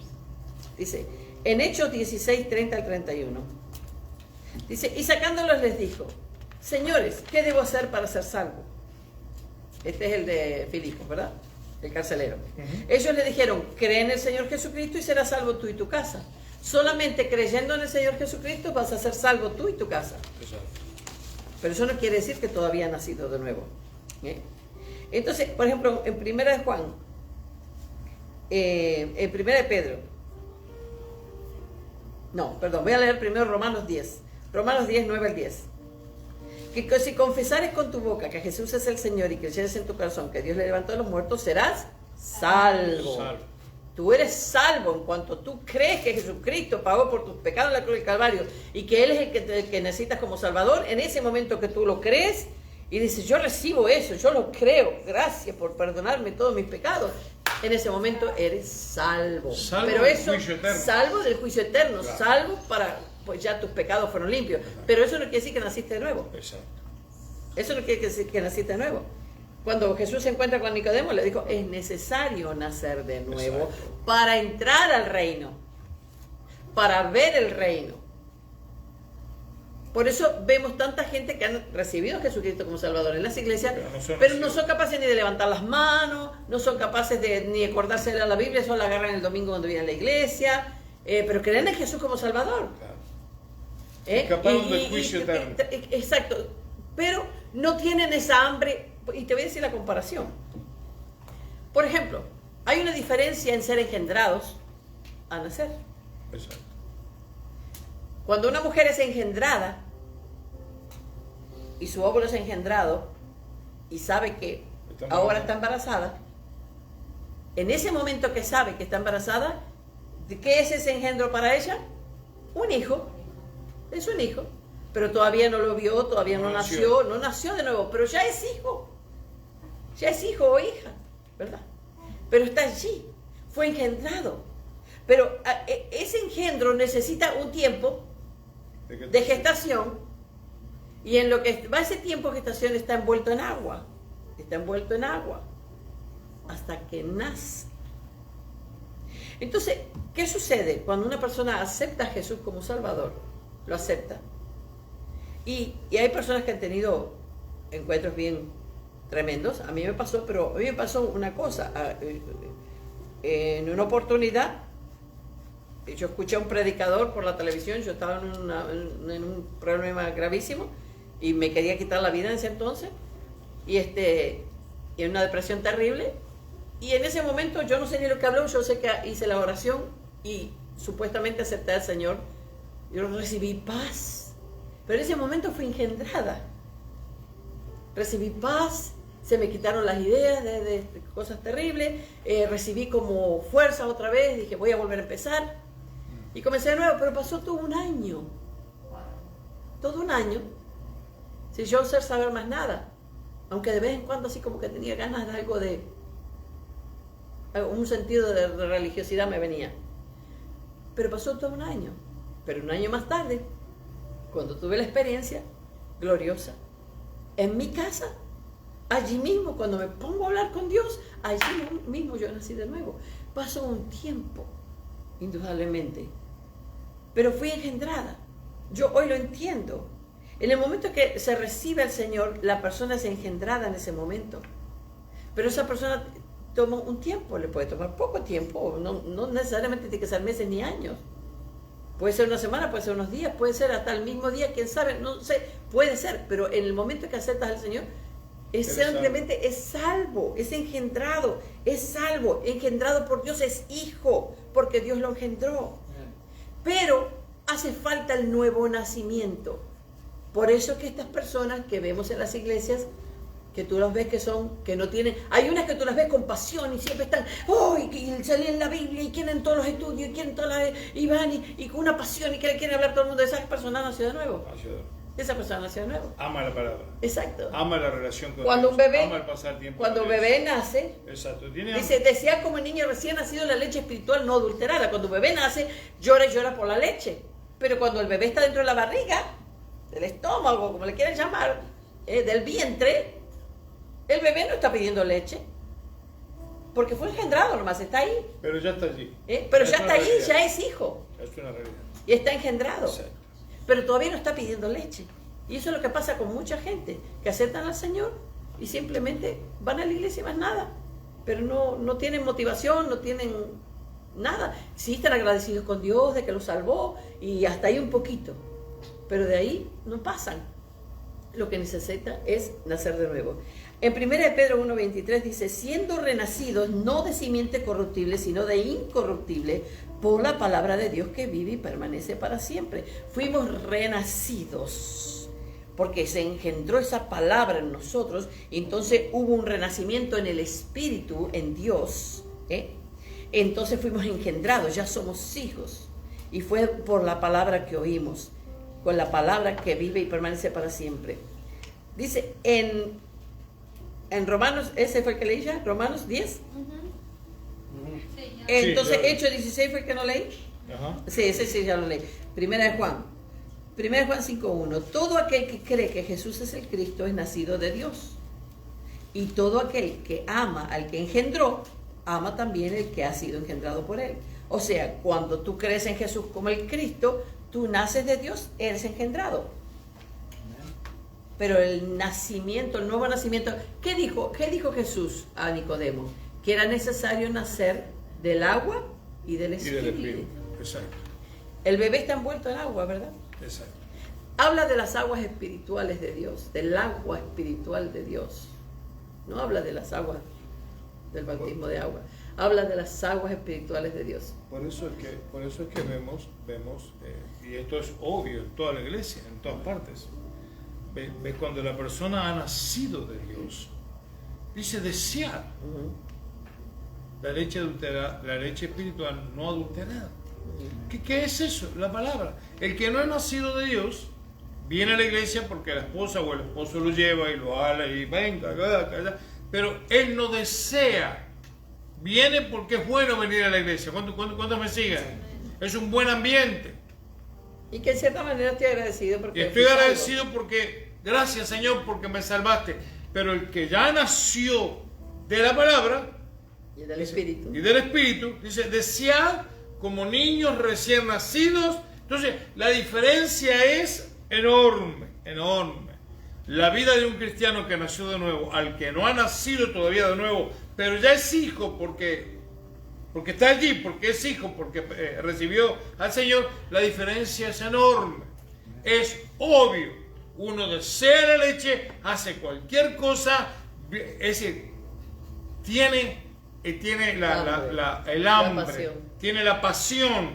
Dice, en Hechos 16, 30 al 31. Dice, y sacándolos les dijo, señores, ¿qué debo hacer para ser salvo? Este es el de Filipos, ¿verdad? El carcelero. Ellos le dijeron, cree en el Señor Jesucristo y serás salvo tú y tu casa. Solamente creyendo en el Señor Jesucristo vas a ser salvo tú y tu casa. Exacto. Pero eso no quiere decir que todavía has nacido de nuevo. Entonces, por ejemplo, en Primera de Juan, en Primera de Pedro, voy a leer primero Romanos 10. Romanos 10, 9 al 10. Que si confesares con tu boca que Jesús es el Señor y creyeres en tu corazón que Dios le levantó de los muertos, serás salvo. Tú eres salvo en cuanto tú crees que Jesucristo pagó por tus pecados en la cruz del Calvario y que Él es el que necesitas como Salvador. En ese momento que tú lo crees y dices, yo recibo eso, yo lo creo, gracias por perdonarme todos mis pecados, en ese momento eres salvo. Pero eso, salvo del juicio eterno, claro. Salvo para, pues ya tus pecados fueron limpios. Pero eso no quiere decir que naciste de nuevo. Exacto. Eso no quiere decir que naciste de nuevo. Cuando Jesús se encuentra con Nicodemo, le dijo, es necesario nacer de nuevo. Exacto. Para entrar al reino. para ver el reino. Por eso vemos tanta gente que han recibido a Jesucristo como Salvador en las iglesias, pero no son capaces ni de levantar las manos, no son capaces de ni acordarse de la Biblia, solo la agarran el domingo cuando vienen a la iglesia, pero creen en Jesús como Salvador. Escaparon del juicio eterno. Exacto, pero no tienen esa hambre. Y te voy a decir la comparación. Por ejemplo, hay una diferencia en ser engendrados a nacer. Exacto. Cuando una mujer es engendrada y su óvulo es engendrado y sabe que ahora está embarazada, en ese momento que sabe que está embarazada, ¿qué es ese engendro para ella? Un hijo. Es un hijo. Pero todavía no lo vio, todavía no nació de nuevo, pero ya es hijo. Ya es hijo o hija, ¿verdad? Pero está allí, fue engendrado. Pero ese engendro necesita un tiempo de gestación, y en lo que va ese tiempo de gestación está envuelto en agua. Está envuelto en agua hasta que nace. Entonces, ¿qué sucede cuando una persona acepta a Jesús como Salvador? Lo acepta. Y hay personas que han tenido encuentros bien tremendos. A mí me pasó, pero a mí me pasó una cosa. En una oportunidad, yo escuché a un predicador por la televisión. Yo estaba en un problema gravísimo y me quería quitar la vida en ese entonces, y en una depresión terrible, y en ese momento yo no sé ni lo que habló. Yo sé que hice la oración y supuestamente acepté al Señor. Yo recibí paz, pero en ese momento fui engendrada. Recibí paz, se me quitaron las ideas de cosas terribles, recibí como fuerza otra vez, dije voy a volver a empezar, y comencé de nuevo. Pero pasó todo un año, sin yo saber más nada, aunque de vez en cuando así como que tenía ganas de algo, de un sentido de religiosidad me venía. Pero pasó todo un año. Pero un año más tarde, cuando tuve la experiencia gloriosa, en mi casa, allí mismo, cuando me pongo a hablar con Dios, allí mismo yo nací de nuevo. Pasó un tiempo, indudablemente, pero fui engendrada. Yo hoy lo entiendo. En el momento que se recibe al Señor, la persona es engendrada en ese momento. Pero esa persona toma un tiempo, le puede tomar poco tiempo, no necesariamente tiene que ser meses ni años. Puede ser una semana, puede ser unos días, puede ser hasta el mismo día, quién sabe, no sé, puede ser. Pero en el momento que aceptas al Señor, simplemente es salvo, es engendrado, es salvo, engendrado por Dios, es hijo, porque Dios lo engendró. Pero hace falta el nuevo nacimiento. Por eso que estas personas que vemos en las iglesias, que tú las ves que no tienen, hay unas que tú las ves con pasión y siempre están, y se leen la Biblia y quieren todos los estudios, y quieren todas y van y con una pasión y quieren hablar todo el mundo. Esa persona nació de nuevo. Esa persona nació de nuevo. Ama la palabra. Exacto. Ama la relación con cuando Dios. Un bebé, ama el pasar tiempo cuando con un Dios. bebé nace, exacto. Decía como el niño recién nacido, la leche espiritual no adulterada. Cuando un bebé nace, llora y llora por la leche. Pero cuando el bebé está dentro de la barriga, del estómago, como le quieran llamar, del vientre, el bebé no está pidiendo leche, porque fue engendrado nomás, está ahí. Pero ya está allí. Pero ya está ahí, ya es hijo. Es una realidad. Y está engendrado. Exacto. Pero todavía no está pidiendo leche. Y eso es lo que pasa con mucha gente, que aceptan al Señor y simplemente van a la iglesia y más nada. Pero no tienen motivación, no tienen nada. Sí están agradecidos con Dios de que los salvó y hasta ahí un poquito. Pero de ahí no pasan. Lo que necesita es nacer de nuevo. En 1 Pedro 1:23 dice, siendo renacidos no de simiente corruptible, sino de incorruptible, por la palabra de Dios que vive y permanece para siempre. Fuimos renacidos, porque se engendró esa palabra en nosotros, y entonces hubo un renacimiento en el Espíritu, en Dios. Entonces fuimos engendrados, ya somos hijos, y fue por la palabra que oímos, con la palabra que vive y permanece para siempre. Dice en Romanos, ese fue el que leí ya, Romanos 10. Entonces, sí, Hechos 16 fue el que no leí. Ajá. Sí, ese sí ya lo leí. Primera de Juan 5:1. Todo aquel que cree que Jesús es el Cristo es nacido de Dios. Y todo aquel que ama al que engendró, ama también el que ha sido engendrado por él. O sea, cuando tú crees en Jesús como el Cristo, tú naces de Dios, eres engendrado. Pero el nacimiento, el nuevo nacimiento, ¿qué dijo Jesús a Nicodemo? Que era necesario nacer del agua y del Y Espíritu. del Espíritu. Exacto. El bebé está envuelto en agua, ¿verdad? Exacto. Habla de las aguas espirituales de Dios, del agua espiritual de Dios. No habla de las aguas del bautismo de agua. Habla de las aguas espirituales de Dios. Por eso es que vemos y esto es obvio en toda la iglesia, en todas partes. Ves cuando la persona ha nacido de Dios, dice desear la leche adulterada, la leche espiritual no adulterada. ¿Qué es eso? La palabra. El que no es nacido de Dios viene a la iglesia porque la esposa o el esposo lo lleva y lo ala y venga, pero él no desea. Viene porque es bueno venir a la iglesia. ¿Cuántos me siguen? Es un buen ambiente. Y que en cierta manera estoy agradecido porque... Y estoy agradecido porque, gracias Señor, porque me salvaste. Pero el que ya nació de la palabra Y del Espíritu. y del Espíritu, dice, desead como niños recién nacidos. Entonces, la diferencia es enorme, enorme. La vida de un cristiano que nació de nuevo, al que no ha nacido todavía de nuevo, pero ya es hijo porque está allí, porque es hijo, porque recibió al Señor, la diferencia es enorme. Es obvio. Uno desea la leche, hace cualquier cosa, es decir, tiene el hambre, tiene la pasión,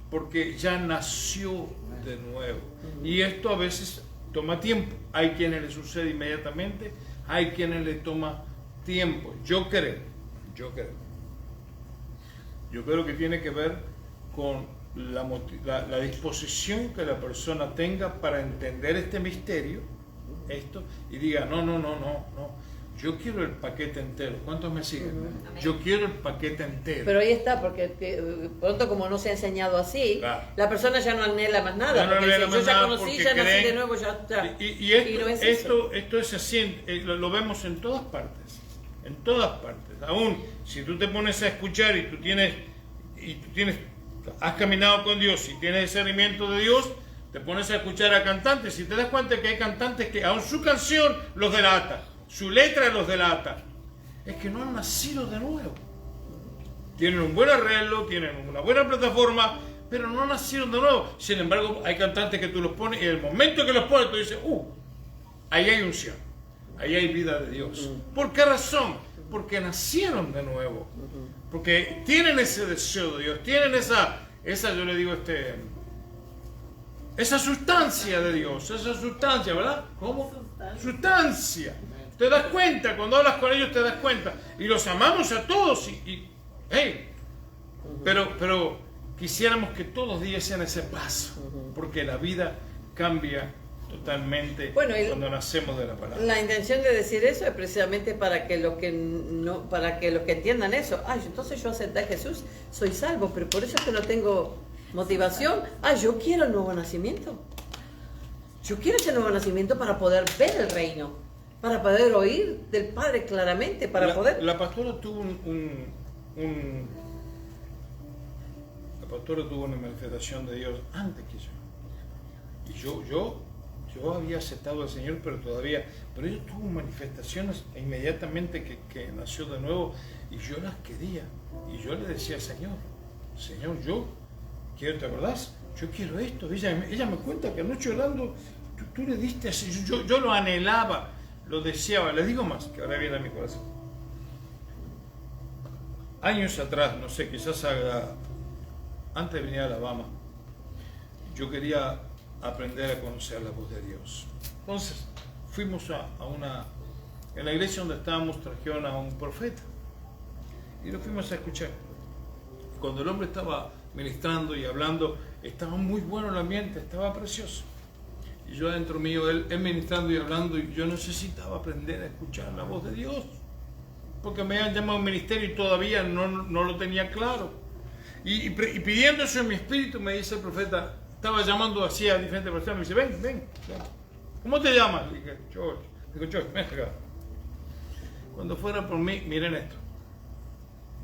porque ya nació de nuevo. Y esto a veces toma tiempo. Hay quienes le sucede inmediatamente, hay quienes le toma tiempo. Yo creo que tiene que ver con la disposición que la persona tenga para entender este misterio, y diga, no, yo quiero el paquete entero. ¿Cuántos me siguen? Yo quiero el paquete entero. Pero ahí está, porque pronto como no se ha enseñado así, Claro. La persona ya no anhela más nada. Ya no porque anhela si más yo ya nada conocí, porque ya nací creen- de nuevo, ya está. Y no es eso. esto es así, lo vemos en todas partes. En todas partes. Aún si tú te pones a escuchar y tú has caminado con Dios y tienes discernimiento de Dios, te pones a escuchar a cantantes y te das cuenta que hay cantantes que aún su canción los delata, su letra los delata. Es que no han nacido de nuevo. Tienen un buen arreglo, tienen una buena plataforma, pero no han nacido de nuevo. Sin embargo, hay cantantes que tú los pones y en el momento que los pones tú dices, ahí hay unción, ahí hay vida de Dios. ¿Por qué razón? Porque nacieron de nuevo, porque tienen ese deseo de Dios, tienen esa yo le digo, esa sustancia de Dios, esa sustancia, ¿verdad? ¿Cómo? Sustancia. Te das cuenta, cuando hablas con ellos te das cuenta. Y los amamos a todos pero quisiéramos que todos los días sean ese paso, porque la vida cambia totalmente cuando nacemos de la palabra. La intención de decir eso es precisamente para que los que entiendan eso. Entonces yo acepté a Jesús, soy salvo, pero por eso es que no tengo motivación. Yo quiero el nuevo nacimiento. Yo quiero ese nuevo nacimiento para poder ver el reino, para poder oír del Padre claramente, para poder... La pastora tuvo una manifestación de Dios antes que yo. Y yo había aceptado al Señor, pero ella tuvo manifestaciones inmediatamente que nació de nuevo, y yo las quería. Y yo le decía al Señor, yo quiero, ¿te acordás? Yo quiero esto. Ella me cuenta que anoche orando, tú le diste así. Yo lo anhelaba, lo deseaba. Les digo más, que ahora viene a mi corazón. Años atrás, no sé, quizás antes de venir a Alabama, yo quería aprender a conocer la voz de Dios. Entonces, fuimos en la iglesia donde estábamos, trajeron a un profeta y lo fuimos a escuchar. Cuando el hombre estaba ministrando y hablando, estaba muy bueno el ambiente, estaba precioso. Y yo adentro mío, él ministrando y hablando, y yo necesitaba aprender a escuchar la voz de Dios, porque me habían llamado a un ministerio y todavía no lo tenía claro. Y pidiendo eso en mi espíritu, me dice el profeta, estaba llamando así a diferentes personas, me dice, ven. ¿Cómo te llamas? Le dije, George. Digo, George, ven acá. Cuando fuera por mí, miren esto.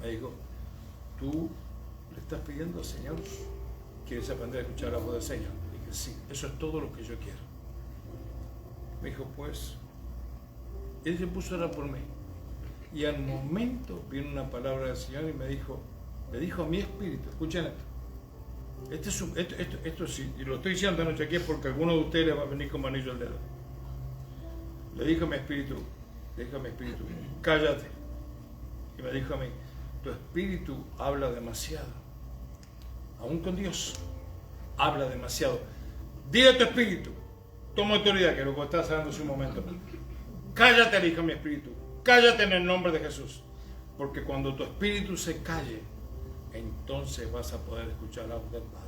Me dijo, tú le estás pidiendo, Señor? ¿Quieres aprender a escuchar la voz del Señor? Dije, sí, eso es todo lo que yo quiero. Me dijo, pues, él se puso a orar por mí. Y al momento vino una palabra del Señor y me dijo a mi espíritu, escuchen esto. Esto sí, y lo estoy diciendo esta noche aquí porque a alguno de ustedes les va a venir como anillo al dedo. Le dijo a mi espíritu, cállate. Y me dijo a mí, tu espíritu habla demasiado. Aún con Dios, habla demasiado. Dile a tu espíritu, toma autoridad, que es lo que estás hablando hace un momento. Cállate, le dijo a mi espíritu, cállate en el nombre de Jesús. Porque cuando tu espíritu se calle, entonces vas a poder escuchar la voz del Padre.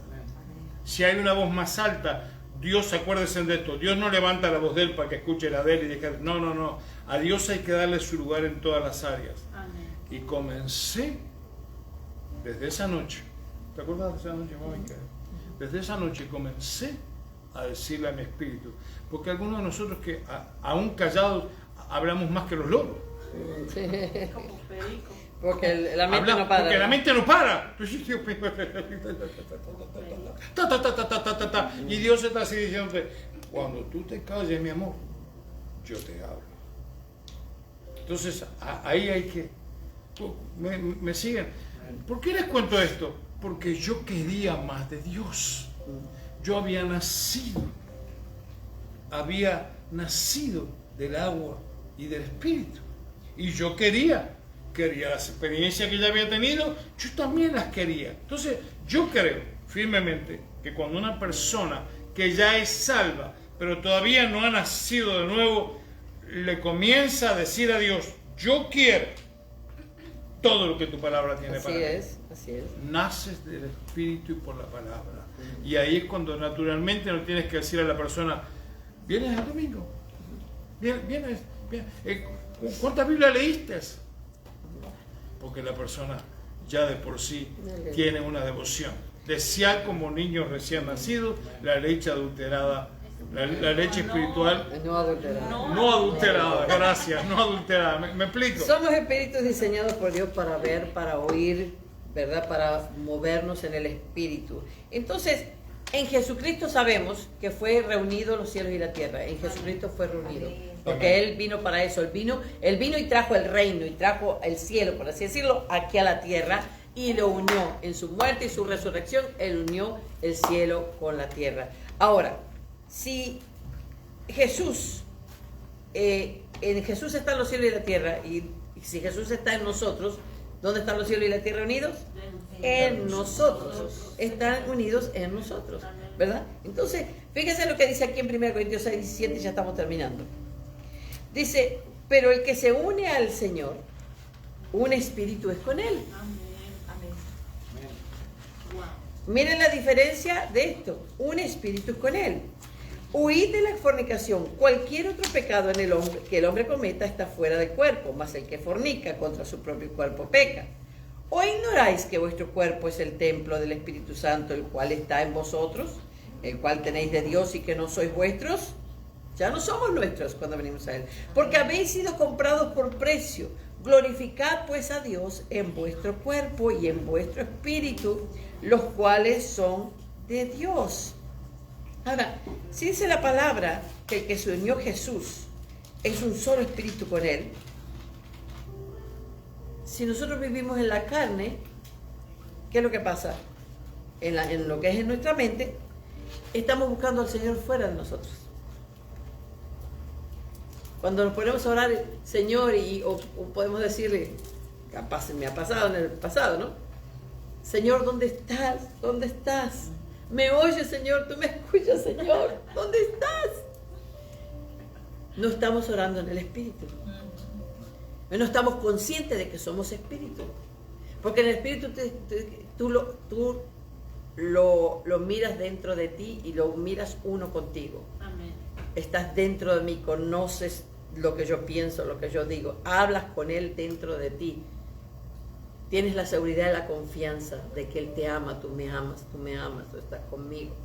Si hay una voz más alta, Dios, acuérdense de esto, Dios no levanta la voz de Él para que escuche la de Él y deje. No. A Dios hay que darle su lugar en todas las áreas. Amén. Y comencé desde esa noche. ¿Te acuerdas de esa noche, mami? Desde esa noche comencé a decirle a mi espíritu. Porque algunos de nosotros que aún callados hablamos más que los loros. Sí. Como perico. Porque la mente no para. Porque la mente no para. Y Dios está así diciendo, cuando tú te calles, mi amor, yo te hablo. Entonces, ahí hay que... Me siguen. ¿Por qué les cuento esto? Porque yo quería más de Dios. Yo había nacido del agua y del Espíritu. Y yo quería las experiencias que ya había tenido, yo también las quería. Entonces, yo creo firmemente que cuando una persona que ya es salva, pero todavía no ha nacido de nuevo, le comienza a decir a Dios, yo quiero todo lo que tu palabra tiene para mí. Así es. Naces del Espíritu y por la palabra. Y ahí es cuando naturalmente no tienes que decir a la persona, ¿vienes el domingo? ¿Vienes? ¿Cuántas Biblias leíste? Porque la persona ya de por sí tiene una devoción. Desear como niños recién nacidos la leche adulterada, la leche espiritual no adulterada. No adulterada, gracias, no adulterada. ¿Me explico? Somos espíritus diseñados por Dios para ver, para oír, ¿verdad? Para movernos en el espíritu. Entonces, en Jesucristo sabemos que fue reunido los cielos y la tierra. En Jesucristo fue reunido. Porque Él vino para eso. Él vino y trajo el reino y trajo el cielo, por así decirlo, aquí a la tierra y lo unió. En su muerte y su resurrección, Él unió el cielo con la tierra. Ahora, si Jesús, en Jesús están los cielos y la tierra, y si Jesús está en nosotros, ¿dónde están los cielos y la tierra unidos? En nosotros. Están unidos en nosotros, ¿verdad? Entonces, fíjense lo que dice aquí en 1 Corintios 6, 17 y ya estamos terminando. Dice, pero el que se une al Señor, un espíritu es con Él. Amén. Wow. Miren la diferencia de esto. Un espíritu es con Él. Huid de la fornicación. Cualquier otro pecado que el hombre cometa está fuera del cuerpo, mas el que fornica contra su propio cuerpo peca. ¿O ignoráis que vuestro cuerpo es el templo del Espíritu Santo, el cual está en vosotros, el cual tenéis de Dios y que no sois vuestros? Ya no somos nuestros cuando venimos a Él, porque habéis sido comprados por precio. Glorificad pues a Dios en vuestro cuerpo y en vuestro espíritu, los cuales son de Dios. Ahora, si dice la palabra que el que se unió a Jesús es un solo espíritu con Él, si nosotros vivimos en la carne, ¿qué es lo que pasa? En lo que es en nuestra mente, estamos buscando al Señor fuera de nosotros. Cuando nos ponemos a orar, Señor, o podemos decirle, capaz me ha pasado en el pasado, ¿no? Señor, ¿dónde estás? ¿Dónde estás? ¿Me oyes, Señor? ¿Tú me escuchas, Señor? ¿Dónde estás? No estamos orando en el Espíritu. No estamos conscientes de que somos Espíritu. Porque en el Espíritu tú lo miras dentro de ti y lo miras uno contigo. Amén. Estás dentro de mí, conoces lo que yo pienso, lo que yo digo, hablas con Él dentro de ti. Tienes la seguridad y la confianza de que Él te ama, tú me amas, tú estás conmigo.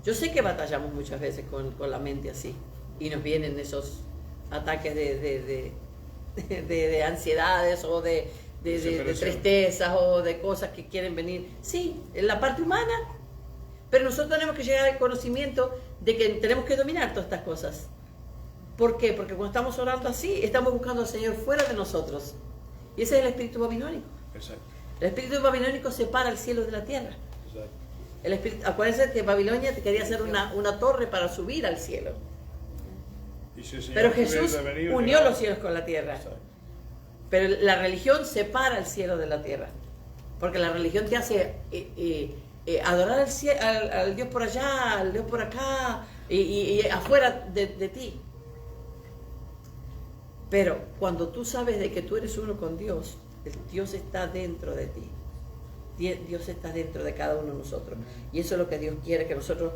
Yo sé que batallamos muchas veces con la mente así y nos vienen esos ataques de ansiedades o de Desesperación. tristezas o de cosas que quieren venir. Sí, en la parte humana. Pero nosotros tenemos que llegar al conocimiento de que tenemos que dominar todas estas cosas. ¿Por qué? Porque cuando estamos orando así, estamos buscando al Señor fuera de nosotros. Y ese es el espíritu babilónico. Exacto. El espíritu babilónico separa el cielo de la tierra. Exacto. Acuérdense que Babilonia te quería hacer una torre para subir al cielo. Y si el Señor Pero hubiese Jesús venido, unió era- los cielos con la tierra. Exacto. Pero la religión separa el cielo de la tierra. Porque la religión te hace adorar al Dios por allá, al Dios por acá, y afuera de ti. Pero cuando tú sabes de que tú eres uno con Dios, Dios está dentro de ti. Dios está dentro de cada uno de nosotros. Y eso es lo que Dios quiere, que nosotros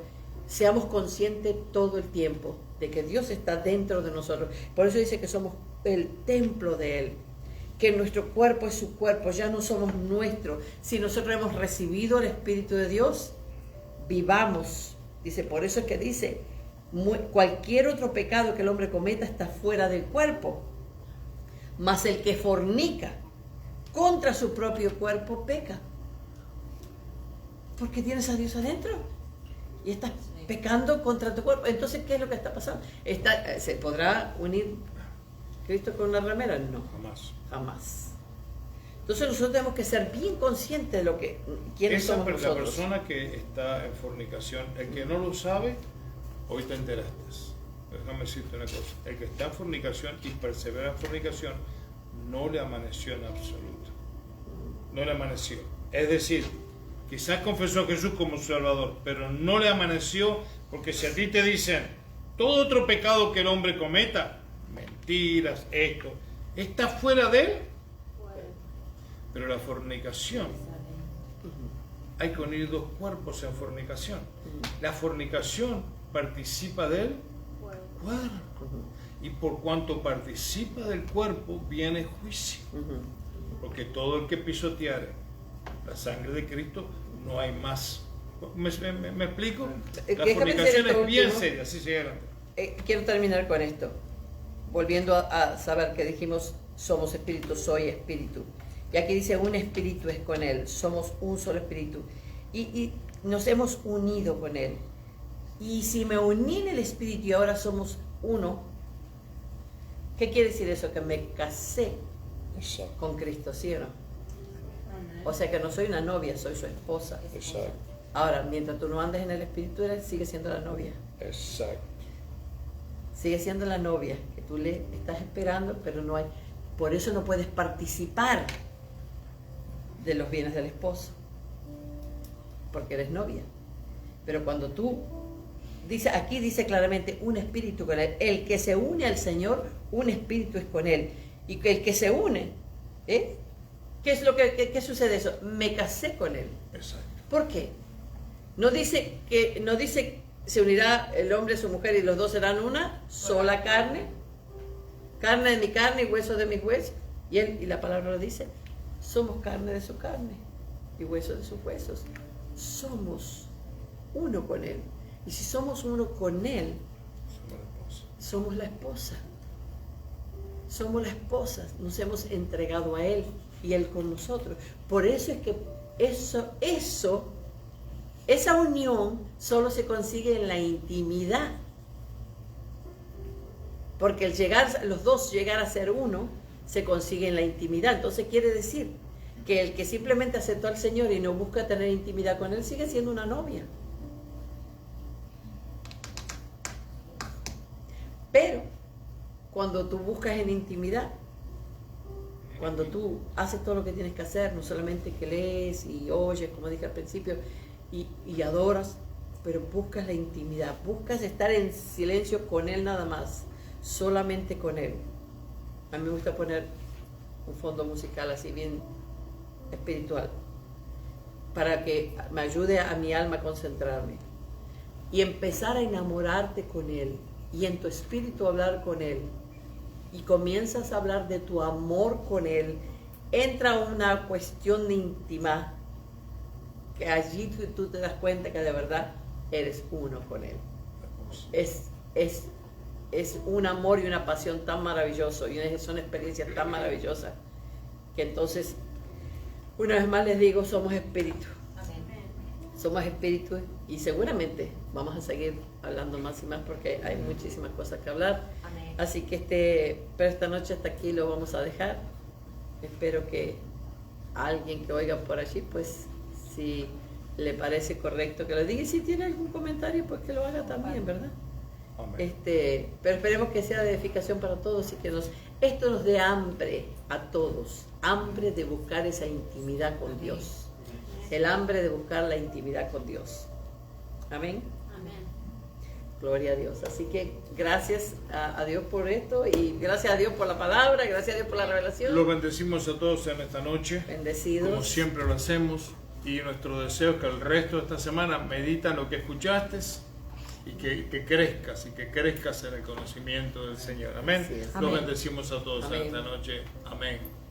seamos conscientes todo el tiempo de que Dios está dentro de nosotros. Por eso dice que somos el templo de Él, que nuestro cuerpo es su cuerpo, ya no somos nuestros. Si nosotros hemos recibido el Espíritu de Dios, vivamos. Dice, por eso es que dice, cualquier otro pecado que el hombre cometa está fuera del cuerpo, mas el que fornica contra su propio cuerpo peca. Porque tienes a Dios adentro y estás pecando contra tu cuerpo. Entonces, ¿qué es lo que está pasando? ¿Se podrá unir Cristo con una ramera? No, Jamás. jamás. Entonces nosotros tenemos que ser bien conscientes de lo que quiénes somos La nosotros. persona que está en fornicación, el que no lo sabe, hoy te enteraste. Déjame decirte una cosa. El que está en fornicación y persevera en fornicación, no le amaneció en absoluto. No le amaneció. Es decir, quizás confesó a Jesús como su Salvador, pero no le amaneció, porque si a ti te dicen todo otro pecado que el hombre cometa, mentiras, esto, está fuera de él. Pero la fornicación, hay que unir dos cuerpos en fornicación. La fornicación participa del cuerpo. Y por cuanto participa del cuerpo, viene juicio. Porque todo el que pisoteare la sangre de Cristo, no hay más. ¿Me explico? La Déjame decir fornicación esto es bien último. seria, así se llama. Quiero terminar con esto. Volviendo a saber que dijimos, somos espíritu, soy espíritu. Y aquí dice, un espíritu es con Él. Somos un solo espíritu. Y nos hemos unido con Él. Y si me uní en el espíritu y ahora somos uno, ¿qué quiere decir eso? Que me casé Exacto. con Cristo, ¿sí o no? O sea que no soy una novia, soy su esposa. Exacto. Ahora, mientras tú no andes en el espíritu, Él sigue siendo la novia. Exacto. Sigue siendo la novia, que tú le estás esperando, pero no hay. Por eso no puedes participar de los bienes del esposo, porque eres novia. Pero cuando tú, aquí dice claramente, un espíritu con Él. El que se une al Señor, un espíritu es con Él. Y que el que se une, ¿qué es lo qué sucede eso? Me casé con Él. Exacto. ¿Por qué? No dice se unirá el hombre a su mujer y los dos serán una sola carne, carne de mi carne y hueso de mis huesos. Y la palabra lo dice, somos carne de su carne y hueso de sus huesos. Somos uno con Él. Y si somos uno con Él, somos la esposa. Somos la esposa. Nos hemos entregado a Él y Él con nosotros. Por eso es que esa unión solo se consigue en la intimidad. Porque los dos llegar a ser uno se consigue en la intimidad. Entonces quiere decir que el que simplemente aceptó al Señor y no busca tener intimidad con Él sigue siendo una novia. Pero cuando tú buscas en intimidad, cuando tú haces todo lo que tienes que hacer, no solamente que lees y oyes, como dije al principio, y adoras, pero buscas la intimidad, buscas estar en silencio con Él nada más, solamente con Él. A mí me gusta poner un fondo musical así bien espiritual, para que me ayude a mi alma a concentrarme y empezar a enamorarte con Él y en tu espíritu hablar con Él. Y comienzas a hablar de tu amor con Él, entra una cuestión de intimidad, que allí tú te das cuenta que de verdad eres uno con Él. Es un amor y una pasión tan maravilloso, y son experiencias tan maravillosas, que entonces, una vez más les digo, somos espíritu. Somos espíritu y seguramente vamos a seguir hablando más y más porque hay muchísimas cosas que hablar. Amén. Así que pero esta noche hasta aquí lo vamos a dejar. Espero que alguien que oiga por allí, pues si le parece correcto que lo diga, y si tiene algún comentario, pues que lo haga también, ¿verdad? Amén. Pero esperemos que sea de edificación para todos y que esto nos dé hambre a todos, hambre de buscar esa intimidad con Dios, el hambre de buscar la intimidad con Dios. Amén. Amén. Gloria a Dios. Así que gracias a Dios por esto y gracias a Dios por la palabra, gracias a Dios por la revelación. Los bendecimos a todos en esta noche, Bendecidos. como siempre lo hacemos, y nuestro deseo es que el resto de esta semana medita en lo que escuchaste y que crezcas en el conocimiento del Señor. Amén. Así es. Los Amén. bendecimos a todos en Amén. esta noche. Amén.